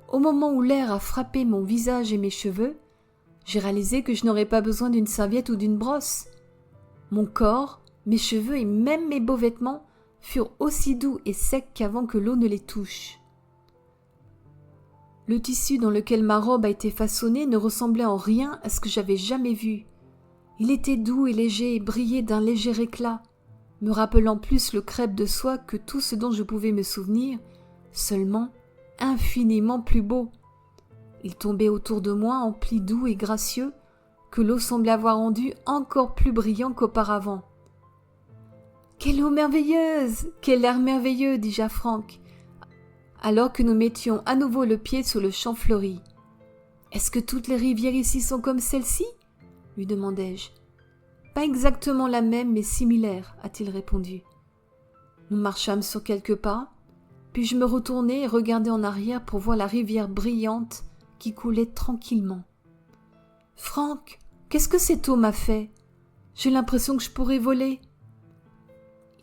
au moment où l'air a frappé mon visage et mes cheveux, j'ai réalisé que je n'aurais pas besoin d'une serviette ou d'une brosse. Mon corps, mes cheveux et même mes beaux vêtements furent aussi doux et secs qu'avant que l'eau ne les touche. Le tissu dans lequel ma robe a été façonnée ne ressemblait en rien à ce que j'avais jamais vu. Il était doux et léger et brillait d'un léger éclat, me rappelant plus le crêpe de soie que tout ce dont je pouvais me souvenir, seulement infiniment plus beau. Il tombait autour de moi en plis doux et gracieux, que l'eau semblait avoir rendu encore plus brillant qu'auparavant. « Quelle eau merveilleuse ! Quel air merveilleux !» dis-je à Franck, alors que nous mettions à nouveau le pied sur le champ fleuri. « Est-ce que toutes les rivières ici sont comme celle-ci ?» lui demandai-je. « Pas exactement la même, mais similaire, a-t-il répondu. Nous marchâmes sur quelques pas, puis je me retournai et regardai en arrière pour voir la rivière brillante qui coulait tranquillement. « Franck, qu'est-ce que cette eau m'a fait ? J'ai l'impression que je pourrais voler. »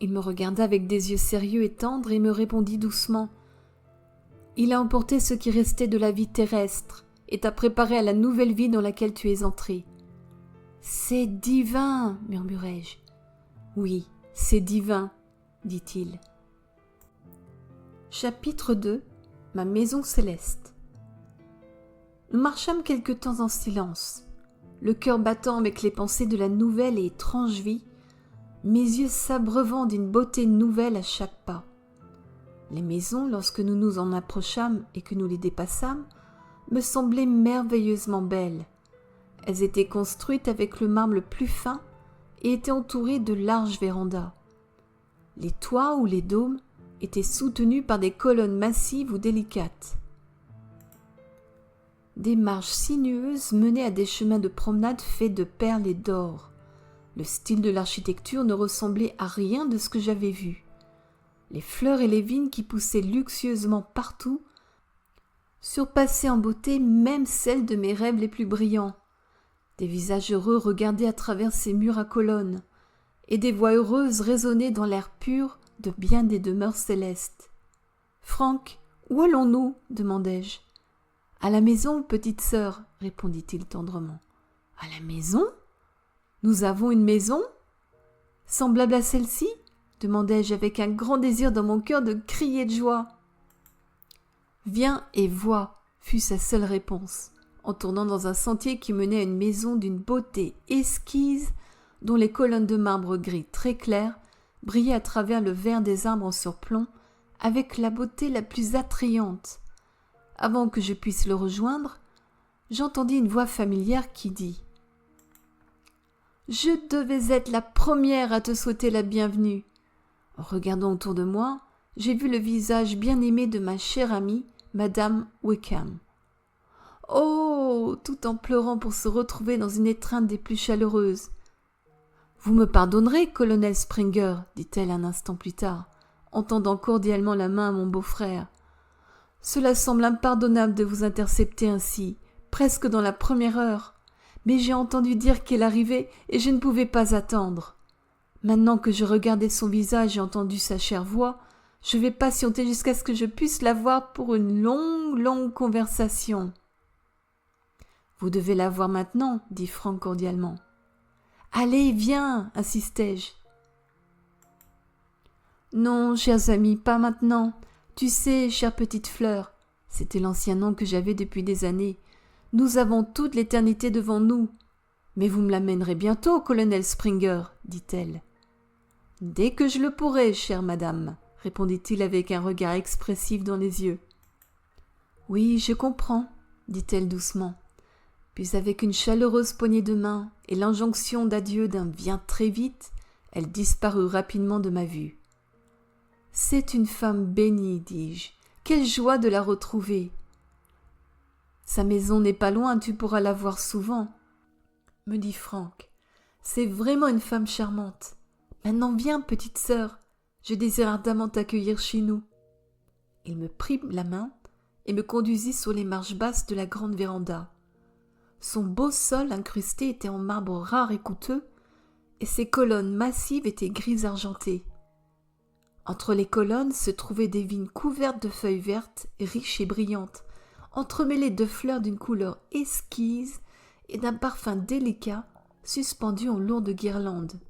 Il me regarda avec des yeux sérieux et tendres et me répondit doucement. « Il a emporté ce qui restait de la vie terrestre et t'a préparé à la nouvelle vie dans laquelle tu es entré. »« C'est divin !» murmurai-je. « Oui, c'est divin, » dit-il. Chapitre 2 « Ma maison céleste » Nous marchâmes quelque temps en silence, le cœur battant avec les pensées de la nouvelle et étrange vie, mes yeux s'abreuvant d'une beauté nouvelle à chaque pas. Les maisons, lorsque nous nous en approchâmes et que nous les dépassâmes, me semblaient merveilleusement belles. Elles étaient construites avec le marbre le plus fin et étaient entourées de larges vérandas. Les toits ou les dômes étaient soutenus par des colonnes massives ou délicates. Des marches sinueuses menaient à des chemins de promenade faits de perles et d'or. Le style de l'architecture ne ressemblait à rien de ce que j'avais vu. Les fleurs et les vignes qui poussaient luxueusement partout surpassaient en beauté même celles de mes rêves les plus brillants. Des visages heureux regardaient à travers ces murs à colonnes, et des voix heureuses résonnaient dans l'air pur de bien des demeures célestes. « Franck, où allons-nous » demandai-je. « À la maison, petite sœur, » répondit-il tendrement. « À la maison ? Nous avons une maison ? Semblable à celle-ci » demandai-je avec un grand désir dans mon cœur de crier de joie. « Viens et vois » fut sa seule réponse, en tournant dans un sentier qui menait à une maison d'une beauté exquise, dont les colonnes de marbre gris très clair brillaient à travers le vert des arbres en surplomb, avec la beauté la plus attrayante. Avant que je puisse le rejoindre, j'entendis une voix familière qui dit « Je devais être la première à te souhaiter la bienvenue. » En regardant autour de moi, j'ai vu le visage bien-aimé de ma chère amie, Madame Wickham. Oh ! Tout en pleurant pour se retrouver dans une étreinte des plus chaleureuses, Vous me pardonnerez, colonel Springer, dit-elle un instant plus tard, en tendant cordialement la main à mon beau-frère. Cela semble impardonnable de vous intercepter ainsi, presque dans la première heure, mais j'ai entendu dire qu'elle arrivait et je ne pouvais pas attendre. Maintenant que je regardais son visage et entendu sa chère voix, je vais patienter jusqu'à ce que je puisse la voir pour une longue conversation. Vous devez la voir maintenant, dit Franck cordialement. Allez, viens, insistai-je. Non, chers amis, pas maintenant. Tu sais, chère petite fleur, c'était l'ancien nom que j'avais depuis des années, nous avons toute l'éternité devant nous. Mais vous me l'amènerez bientôt, colonel Springer, dit-elle. Dès que je le pourrai, chère madame, répondit-il avec un regard expressif dans les yeux. Oui, je comprends, dit-elle doucement. Puis avec une chaleureuse poignée de main et l'injonction d'adieu d'un viens très vite, elle disparut rapidement de ma vue. C'est une femme bénie, dis-je. Quelle joie de la retrouver. Sa maison n'est pas loin, tu pourras la voir souvent, me dit Franck. C'est vraiment une femme charmante. Maintenant viens, petite sœur, je désire ardemment t'accueillir chez nous. Il me prit la main et me conduisit sur les marches basses de la grande véranda. Son beau sol incrusté était en marbre rare et coûteux, et ses colonnes massives étaient grises argentées. Entre les colonnes se trouvaient des vignes couvertes de feuilles vertes, riches et brillantes, entremêlées de fleurs d'une couleur exquise et d'un parfum délicat, suspendues en lourdes guirlandes.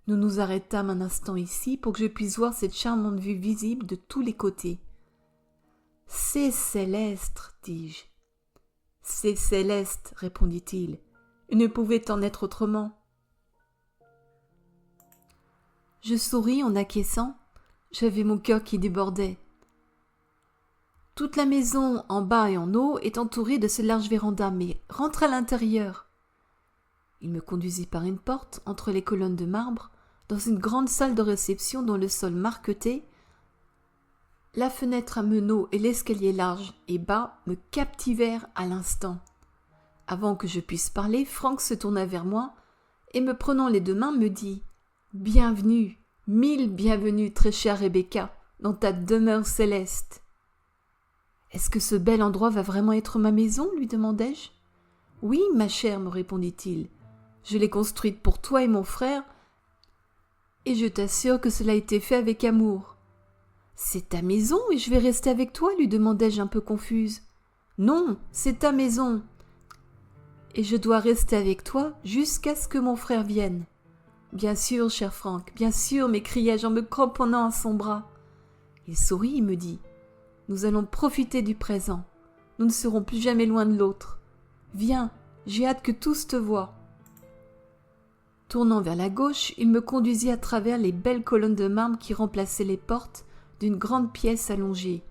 Nous nous arrêtâmes un instant ici pour que je puisse voir cette charmante vue visible de tous les côtés. « C'est céleste, dis-je. »« C'est céleste, répondit-il. Il ne pouvait en être autrement. » Je souris en acquiesçant. J'avais mon cœur qui débordait. Toute la maison, en bas et en haut, est entourée de ce large véranda, mais rentre à l'intérieur. Il me conduisit par une porte, entre les colonnes de marbre, dans une grande salle de réception dont le sol marqueté, la fenêtre à meneaux et l'escalier large et bas me captivèrent à l'instant. Avant que je puisse parler, Franck se tourna vers moi et, me prenant les deux mains, me dit « Bienvenue, 1000 bienvenues, très chère Rebecca, dans ta demeure céleste. » « Est-ce que ce bel endroit va vraiment être ma maison ?» lui demandai-je. « Oui, ma chère, me répondit-il. Je l'ai construite pour toi et mon frère, et je t'assure que cela a été fait avec amour. »« C'est ta maison et je vais rester avec toi ?» lui demandai-je un peu confuse. « Non, c'est ta maison. Et je dois rester avec toi jusqu'à ce que mon frère vienne. »« Bien sûr, cher Franck, bien sûr, m'écriai-je en me cramponnant à son bras. Il sourit et me dit « Nous allons profiter du présent. Nous ne serons plus jamais loin de l'autre. Viens, j'ai hâte que tous te voient. » Tournant vers la gauche, il me conduisit à travers les belles colonnes de marbre qui remplaçaient les portes d'une grande pièce allongée.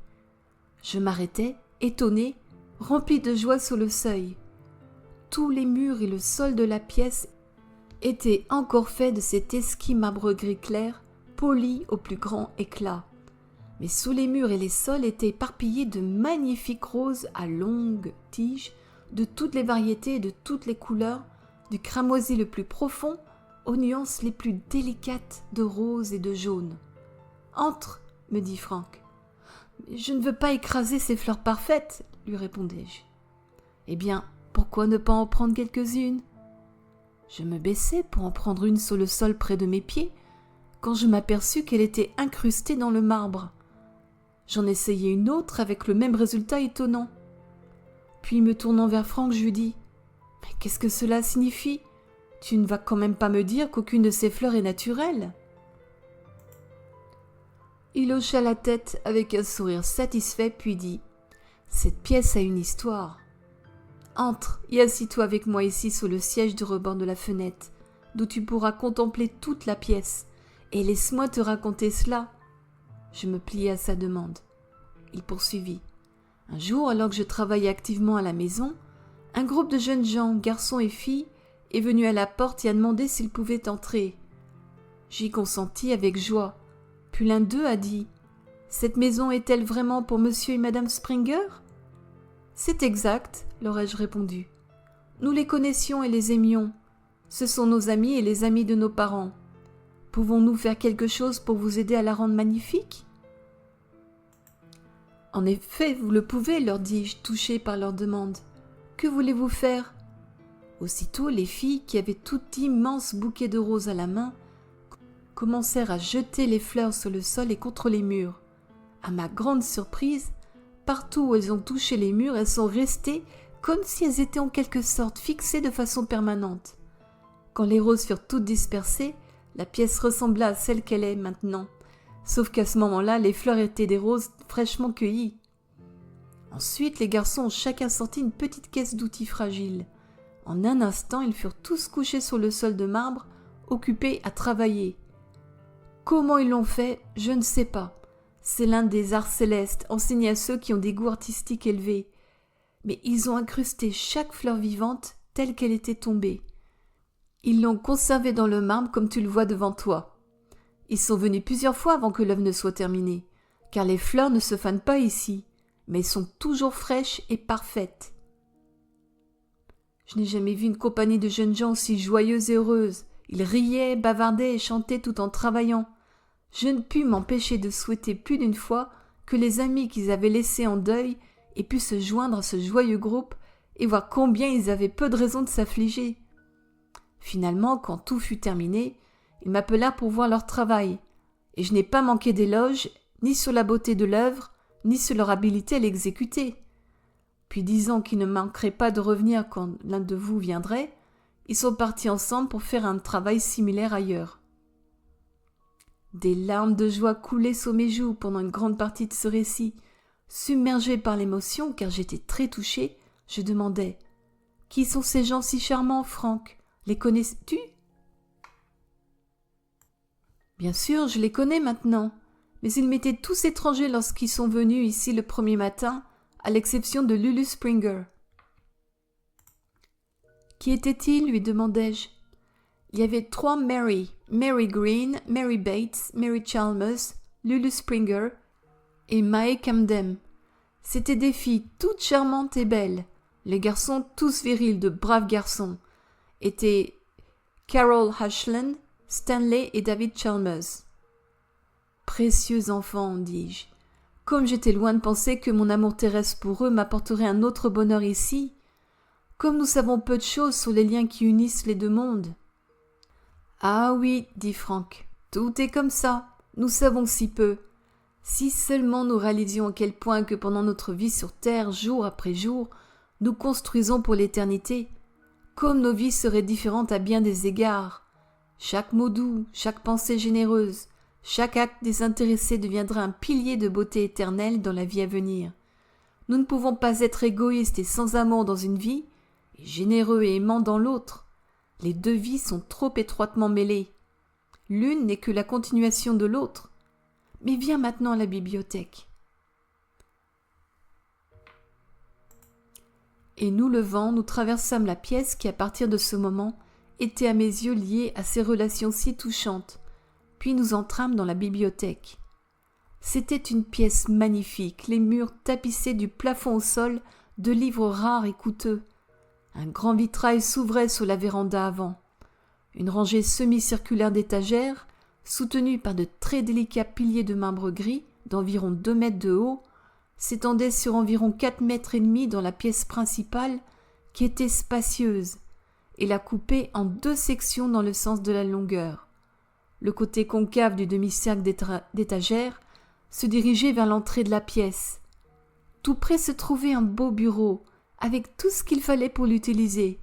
Je m'arrêtai, étonné, rempli de joie sur le seuil. Tous les murs et le sol de la pièce étaient encore faits de cet exquis marbre gris clair, poli au plus grand éclat. Mais sous les murs et les sols étaient éparpillés de magnifiques roses à longues tiges, de toutes les variétés et de toutes les couleurs, du cramoisi le plus profond aux nuances les plus délicates de rose et de jaune. « Entre, me dit Franck. « Je ne veux pas écraser ces fleurs parfaites, lui répondai-je. « Eh bien, pourquoi ne pas en prendre quelques-unes ?» Je me baissai pour en prendre une sur le sol près de mes pieds, quand je m'aperçus qu'elle était incrustée dans le marbre. J'en essayai une autre avec le même résultat étonnant. Puis, me tournant vers Franck, je lui dis « Mais qu'est-ce que cela signifie ? Tu ne vas quand même pas me dire qu'aucune de ces fleurs est naturelle ?» Il hocha la tête avec un sourire satisfait, puis dit « Cette pièce a une histoire. Entre et assis-toi avec moi ici sur le siège du rebord de la fenêtre, d'où tu pourras contempler toute la pièce, et laisse-moi te raconter cela. » Je me pliai à sa demande. Il poursuivit. « Un jour, alors que je travaillais activement à la maison, un groupe de jeunes gens, garçons et filles, est venu à la porte et a demandé s'ils pouvaient entrer. J'y consentis avec joie. Puis l'un d'eux a dit « Cette maison est-elle vraiment pour monsieur et madame Springer ?»« C'est exact, leur ai-je répondu. Nous les connaissions et les aimions. Ce sont nos amis et les amis de nos parents. Pouvons-nous faire quelque chose pour vous aider à la rendre magnifique ? En effet, vous le pouvez, leur dis-je, touché par leur demande. Que voulez-vous faire ? Aussitôt, les filles, qui avaient tout d'immenses bouquets de roses à la main, commencèrent à jeter les fleurs sur le sol et contre les murs. À ma grande surprise, partout où elles ont touché les murs, elles sont restées comme si elles étaient en quelque sorte fixées de façon permanente. Quand les roses furent toutes dispersées, la pièce ressembla à celle qu'elle est maintenant, sauf qu'à ce moment-là, les fleurs étaient des roses fraîchement cueillies. Ensuite, les garçons ont chacun sorti une petite caisse d'outils fragiles. En un instant, ils furent tous couchés sur le sol de marbre, occupés à travailler. Comment ils l'ont fait, je ne sais pas. C'est l'un des arts célestes enseignés à ceux qui ont des goûts artistiques élevés. Mais ils ont incrusté chaque fleur vivante telle qu'elle était tombée. Ils l'ont conservée dans le marbre comme tu le vois devant toi. Ils sont venus plusieurs fois avant que l'œuvre ne soit terminée, car les fleurs ne se fanent pas ici, mais sont toujours fraîches et parfaites. Je n'ai jamais vu une compagnie de jeunes gens aussi joyeuse et heureuse. Ils riaient, bavardaient et chantaient tout en travaillant. Je ne pus m'empêcher de souhaiter plus d'une fois que les amis qu'ils avaient laissés en deuil aient pu se joindre à ce joyeux groupe et voir combien ils avaient peu de raison de s'affliger. Finalement, quand tout fut terminé, ils m'appelèrent pour voir leur travail, et je n'ai pas manqué d'éloges ni sur la beauté de l'œuvre, ni sur leur habileté à l'exécuter. Puis disant qu'ils ne manqueraient pas de revenir quand l'un de vous viendrait, ils sont partis ensemble pour faire un travail similaire ailleurs. Des larmes de joie coulaient sur mes joues pendant une grande partie de ce récit. Submergée par l'émotion, car j'étais très touchée, je demandai « Qui sont ces gens si charmants, Franck ? Les connais-tu » ? Bien sûr, je les connais maintenant, mais ils m'étaient tous étrangers lorsqu'ils sont venus ici le premier matin, à l'exception de Lulu Springer. « Qui était-il » lui demandai-je. Il y avait 3 Mary, Mary Green, Mary Bates, Mary Chalmers, Lulu Springer et Mae Camden. C'étaient des filles toutes charmantes et belles. Les garçons, tous virils, de braves garçons, étaient Carol Ashland, Stanley et David Chalmers. Précieux enfants, dis-je. Comme j'étais loin de penser que mon amour terrestre pour eux m'apporterait un autre bonheur ici. Comme nous savons peu de choses sur les liens qui unissent les deux mondes. Ah oui, dit Franck, tout est comme ça, nous savons si peu. Si seulement nous réalisions à quel point que pendant notre vie sur terre, jour après jour, nous construisons pour l'éternité, comme nos vies seraient différentes à bien des égards. Chaque mot doux, chaque pensée généreuse, chaque acte désintéressé deviendra un pilier de beauté éternelle dans la vie à venir. Nous ne pouvons pas être égoïstes et sans amour dans une vie, et généreux et aimants dans l'autre. Les deux vies sont trop étroitement mêlées. L'une n'est que la continuation de l'autre. Mais viens maintenant à la bibliothèque. Et nous levant, nous traversâmes la pièce qui, à partir de ce moment, était à mes yeux liée à ces relations si touchantes. Puis nous entrâmes dans la bibliothèque. C'était une pièce magnifique, les murs tapissés du plafond au sol de livres rares et coûteux. Un grand vitrail s'ouvrait sur la véranda avant. Une rangée semi-circulaire d'étagères, soutenue par de très délicats piliers de marbre gris d'environ 2 mètres de haut, s'étendait sur environ 4 mètres et demi dans la pièce principale, qui était spacieuse, et la coupait en 2 sections dans le sens de la longueur. Le côté concave du demi-cercle d'étagères se dirigeait vers l'entrée de la pièce. Tout près se trouvait un beau bureau, avec tout ce qu'il fallait pour l'utiliser.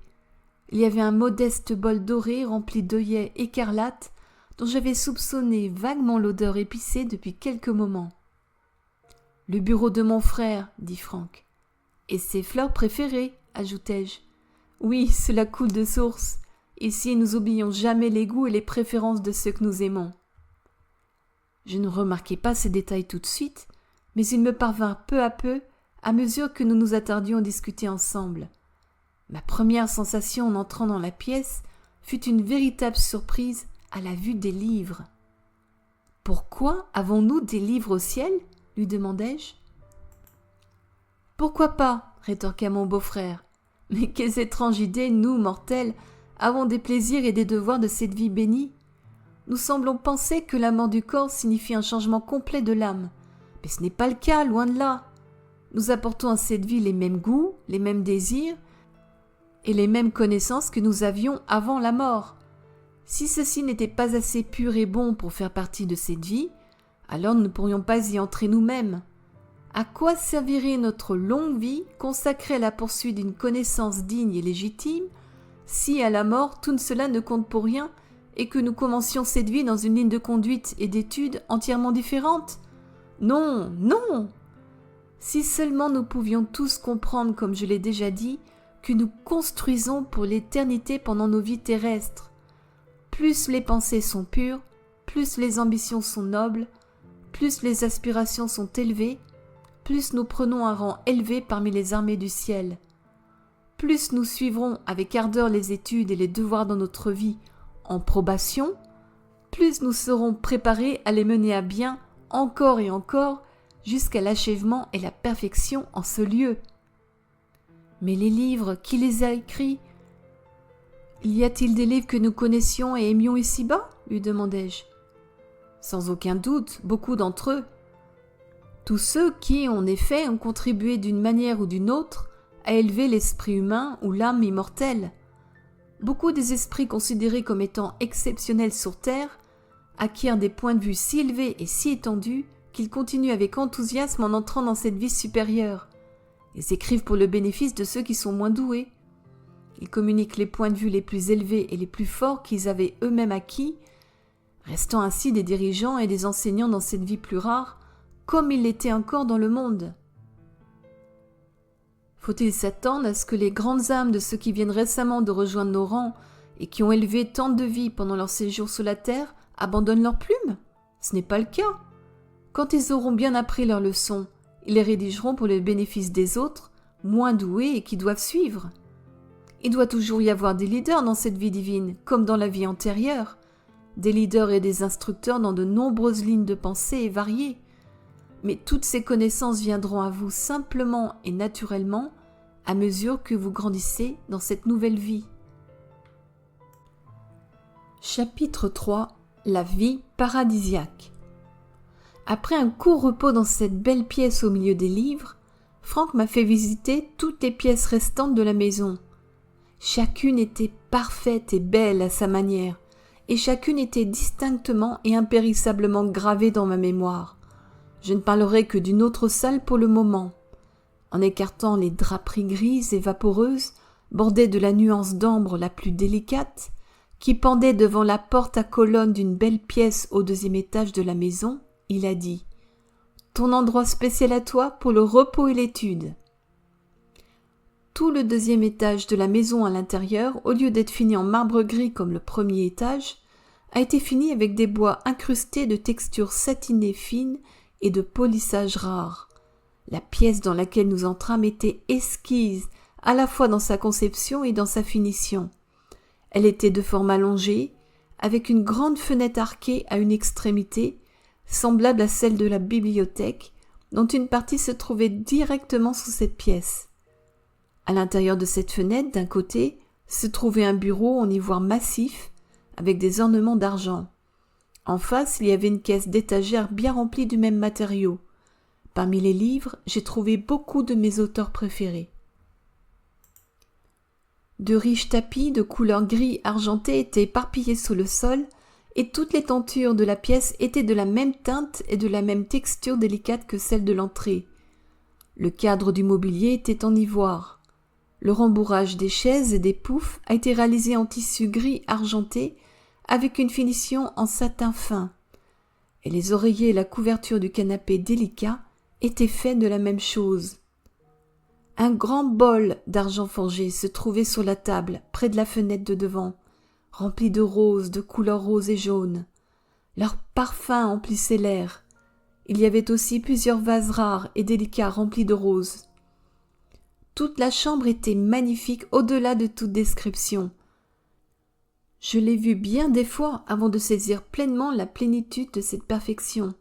Il y avait un modeste bol doré rempli d'œillets écarlates dont j'avais soupçonné vaguement l'odeur épicée depuis quelques moments. « Le bureau de mon frère, dit Franck. Et ses fleurs préférées, ajoutai-je. Oui, cela coule de source. Ici, nous n'oublions jamais les goûts et les préférences de ceux que nous aimons. Je ne remarquai pas ces détails tout de suite, mais ils me parvinrent peu à peu à mesure que nous nous attardions à discuter ensemble. Ma première sensation en entrant dans la pièce fut une véritable surprise à la vue des livres. « Pourquoi avons-nous des livres au ciel ?» lui demandai-je. « Pourquoi pas ?» rétorqua mon beau-frère. « Mais quelles étranges idées, nous, mortels, avons des plaisirs et des devoirs de cette vie bénie. Nous semblons penser que la mort du corps signifie un changement complet de l'âme. Mais ce n'est pas le cas, loin de là. Nous apportons à cette vie les mêmes goûts, les mêmes désirs et les mêmes connaissances que nous avions avant la mort. Si ceci n'était pas assez pur et bon pour faire partie de cette vie, alors nous ne pourrions pas y entrer nous-mêmes. À quoi servirait notre longue vie consacrée à la poursuite d'une connaissance digne et légitime, si à la mort tout cela ne compte pour rien et que nous commencions cette vie dans une ligne de conduite et d'études entièrement différentes? Non, non! Si seulement nous pouvions tous comprendre, comme je l'ai déjà dit, que nous construisons pour l'éternité pendant nos vies terrestres. Plus les pensées sont pures, plus les ambitions sont nobles, plus les aspirations sont élevées, plus nous prenons un rang élevé parmi les armées du ciel. Plus nous suivrons avec ardeur les études et les devoirs dans notre vie en probation, plus nous serons préparés à les mener à bien encore et encore jusqu'à l'achèvement et la perfection en ce lieu. Mais les livres, qui les a écrits? Y a-t-il des livres que nous connaissions et aimions ici-bas? Lui demandai-je. Sans aucun doute, beaucoup d'entre eux. Tous ceux qui, en effet, ont contribué d'une manière ou d'une autre à élever l'esprit humain ou l'âme immortelle. Beaucoup des esprits considérés comme étant exceptionnels sur Terre acquièrent des points de vue si élevés et si étendus qu'ils continuent avec enthousiasme en entrant dans cette vie supérieure. Ils écrivent pour le bénéfice de ceux qui sont moins doués. Ils communiquent les points de vue les plus élevés et les plus forts qu'ils avaient eux-mêmes acquis, restant ainsi des dirigeants et des enseignants dans cette vie plus rare, comme ils l'étaient encore dans le monde. Faut-il s'attendre à ce que les grandes âmes de ceux qui viennent récemment de rejoindre nos rangs et qui ont élevé tant de vies pendant leur séjour sur la terre abandonnent leurs plumes? Ce n'est pas le cas. Quand ils auront bien appris leurs leçons, ils les rédigeront pour le bénéfice des autres, moins doués et qui doivent suivre. Il doit toujours y avoir des leaders dans cette vie divine, comme dans la vie antérieure, des leaders et des instructeurs dans de nombreuses lignes de pensée et variées. Mais toutes ces connaissances viendront à vous simplement et naturellement à mesure que vous grandissez dans cette nouvelle vie. Chapitre 3. La vie paradisiaque. Après un court repos dans cette belle pièce au milieu des livres, Franck m'a fait visiter toutes les pièces restantes de la maison. Chacune était parfaite et belle à sa manière, et chacune était distinctement et impérissablement gravée dans ma mémoire. Je ne parlerai que d'une autre salle pour le moment. En écartant les draperies grises et vaporeuses, bordées de la nuance d'ambre la plus délicate, qui pendait devant la porte à colonnes d'une belle pièce au 2e étage de la maison, il a dit « Ton endroit spécial à toi pour le repos et l'étude. » Tout le 2e étage de la maison à l'intérieur, au lieu d'être fini en marbre gris comme le 1er étage, a été fini avec des bois incrustés de textures satinées fines et de polissage rare. La pièce dans laquelle nous entrâmes était esquisse, à la fois dans sa conception et dans sa finition. Elle était de forme allongée, avec une grande fenêtre arquée à une extrémité, semblable à celle de la bibliothèque, dont une partie se trouvait directement sous cette pièce. À l'intérieur de cette fenêtre, d'un côté, se trouvait un bureau en ivoire massif, avec des ornements d'argent. En face, il y avait une caisse d'étagères bien remplie du même matériau. Parmi les livres, j'ai trouvé beaucoup de mes auteurs préférés. De riches tapis de couleur gris argenté étaient éparpillés sur le sol, et toutes les tentures de la pièce étaient de la même teinte et de la même texture délicate que celle de l'entrée. Le cadre du mobilier était en ivoire. Le rembourrage des chaises et des poufs a été réalisé en tissu gris argenté avec une finition en satin fin, et les oreillers et la couverture du canapé délicat étaient faits de la même chose. Un grand bol d'argent forgé se trouvait sur la table, près de la fenêtre de devant, rempli de roses de couleur rose et jaune. Leur parfum emplissait l'air. Il y avait aussi plusieurs vases rares et délicats remplis de roses. Toute la chambre était magnifique au-delà de toute description. Je l'ai vue bien des fois avant de saisir pleinement la plénitude de cette perfection.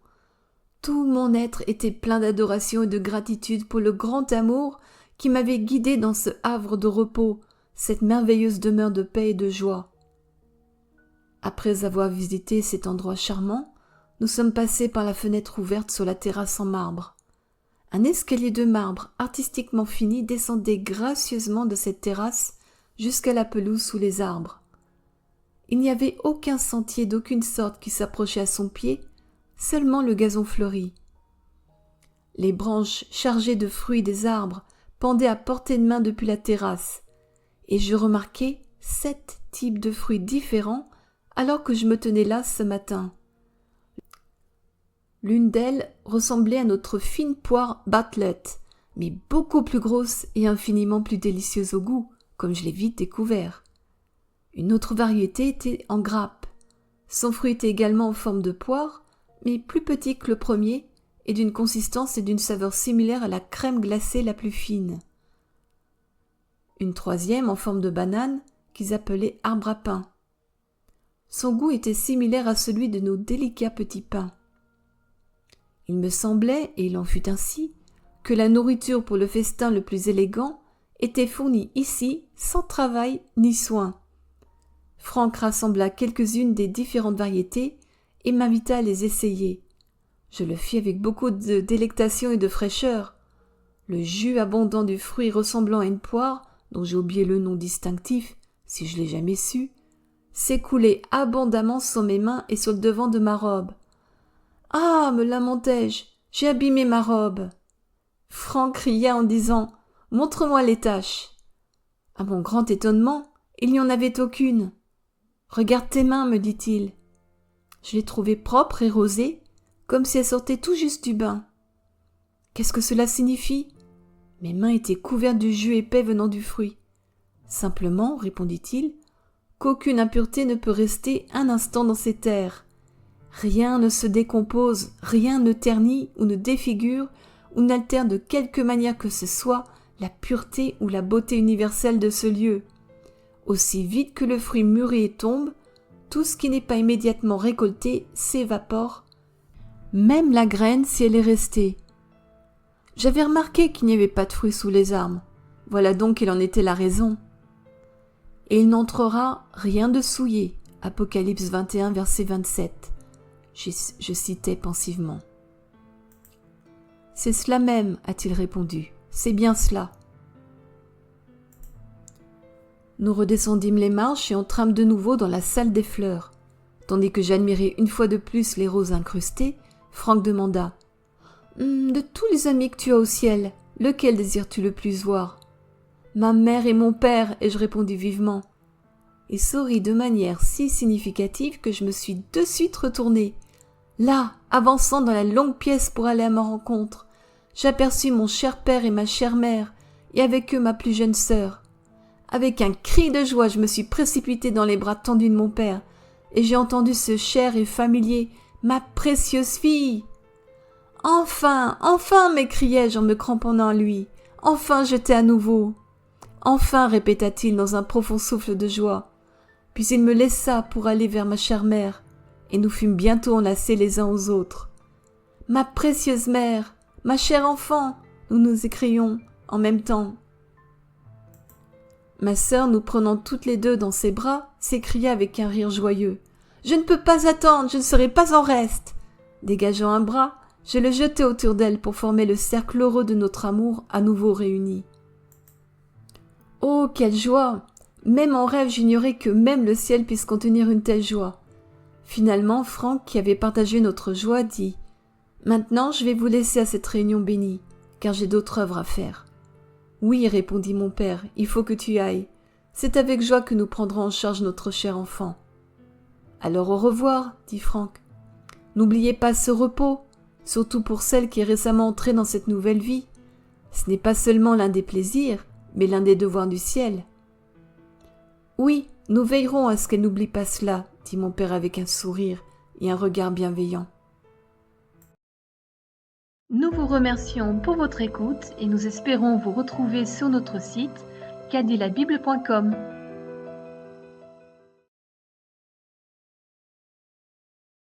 Tout mon être était plein d'adoration et de gratitude pour le grand amour qui m'avait guidé dans ce havre de repos, cette merveilleuse demeure de paix et de joie. Après avoir visité cet endroit charmant, nous sommes passés par la fenêtre ouverte sur la terrasse en marbre. Un escalier de marbre artistiquement fini descendait gracieusement de cette terrasse jusqu'à la pelouse sous les arbres. Il n'y avait aucun sentier d'aucune sorte qui s'approchait à son pied, seulement le gazon fleuri. Les branches chargées de fruits des arbres pendaient à portée de main depuis la terrasse, et je remarquai 7 types de fruits différents alors que je me tenais là ce matin. L'une d'elles ressemblait à notre fine poire Bartlett, mais beaucoup plus grosse et infiniment plus délicieuse au goût, comme je l'ai vite découvert. Une autre variété était en grappe. Son fruit était également en forme de poire, mais plus petit que le premier, et d'une consistance et d'une saveur similaires à la crème glacée la plus fine. Une troisième en forme de banane, qu'ils appelaient arbre à pain. Son goût était similaire à celui de nos délicats petits pains. Il me semblait, et il en fut ainsi, que la nourriture pour le festin le plus élégant était fournie ici sans travail ni soin. Franck rassembla quelques-unes des différentes variétés et m'invita à les essayer. Je le fis avec beaucoup de délectation et de fraîcheur. Le jus abondant du fruit ressemblant à une poire, dont j'ai oublié le nom distinctif, si je l'ai jamais su, s'écoulait abondamment sur mes mains et sur le devant de ma robe. « Ah, me lamentai-je, j'ai abîmé ma robe !» Franck cria en disant « Montre-moi les taches !» À mon grand étonnement, il n'y en avait aucune. « Regarde tes mains, me dit-il. » Je les trouvais propres et rosées, comme si elles sortaient tout juste du bain. « Qu'est-ce que cela signifie ?» Mes mains étaient couvertes du jus épais venant du fruit. « Simplement, répondit-il, qu'aucune impureté ne peut rester un instant dans ces terres. Rien ne se décompose, rien ne ternit ou ne défigure ou n'altère de quelque manière que ce soit la pureté ou la beauté universelle de ce lieu. Aussi vite que le fruit mûrit et tombe, tout ce qui n'est pas immédiatement récolté s'évapore, même la graine si elle est restée. J'avais remarqué qu'il n'y avait pas de fruits sous les arbres. Voilà donc quelle en était la raison. Et il n'entrera rien de souillé. Apocalypse 21, verset 27. Je citais pensivement. « C'est cela même, a-t-il répondu. C'est bien cela. » Nous redescendîmes les marches et entrâmes de nouveau dans la salle des fleurs. Tandis que j'admirais une fois de plus les roses incrustées, Franck demanda « De tous les amis que tu as au ciel, lequel désires-tu le plus voir ?»« Ma mère et mon père, » et je répondis vivement. Il sourit de manière si significative que je me suis de suite retournée. Là, avançant dans la longue pièce pour aller à ma rencontre, j'aperçus mon cher père et ma chère mère, et avec eux ma plus jeune sœur. Avec un cri de joie, je me suis précipitée dans les bras tendus de mon père, et j'ai entendu ce cher et familier « Ma précieuse fille !»« Enfin, enfin !» m'écriai-je en me cramponnant à lui. « Enfin, je t'ai à nouveau !»« Enfin !» répéta-t-il dans un profond souffle de joie. Puis il me laissa pour aller vers ma chère mère, et nous fûmes bientôt enlacés les uns aux autres. « Ma précieuse mère, ma chère enfant !» nous nous écrions en même temps. Ma sœur, nous prenant toutes les deux dans ses bras, s'écria avec un rire joyeux. « Je ne peux pas attendre, je ne serai pas en reste !» Dégageant un bras, je le jetai autour d'elle pour former le cercle heureux de notre amour à nouveau réuni. Oh, quelle joie! Même en rêve, j'ignorais que même le ciel puisse contenir une telle joie. Finalement, Franck, qui avait partagé notre joie, dit « Maintenant, je vais vous laisser à cette réunion bénie, car j'ai d'autres œuvres à faire. » « Oui, répondit mon père, il faut que tu ailles. C'est avec joie que nous prendrons en charge notre cher enfant. »« Alors au revoir, dit Franck. N'oubliez pas ce repos, surtout pour celle qui est récemment entrée dans cette nouvelle vie. Ce n'est pas seulement l'un des plaisirs, mais l'un des devoirs du ciel. »« Oui, nous veillerons à ce qu'elle n'oublie pas cela, dit mon père avec un sourire et un regard bienveillant. Nous vous remercions pour votre écoute et nous espérons vous retrouver sur notre site cadilabible.com.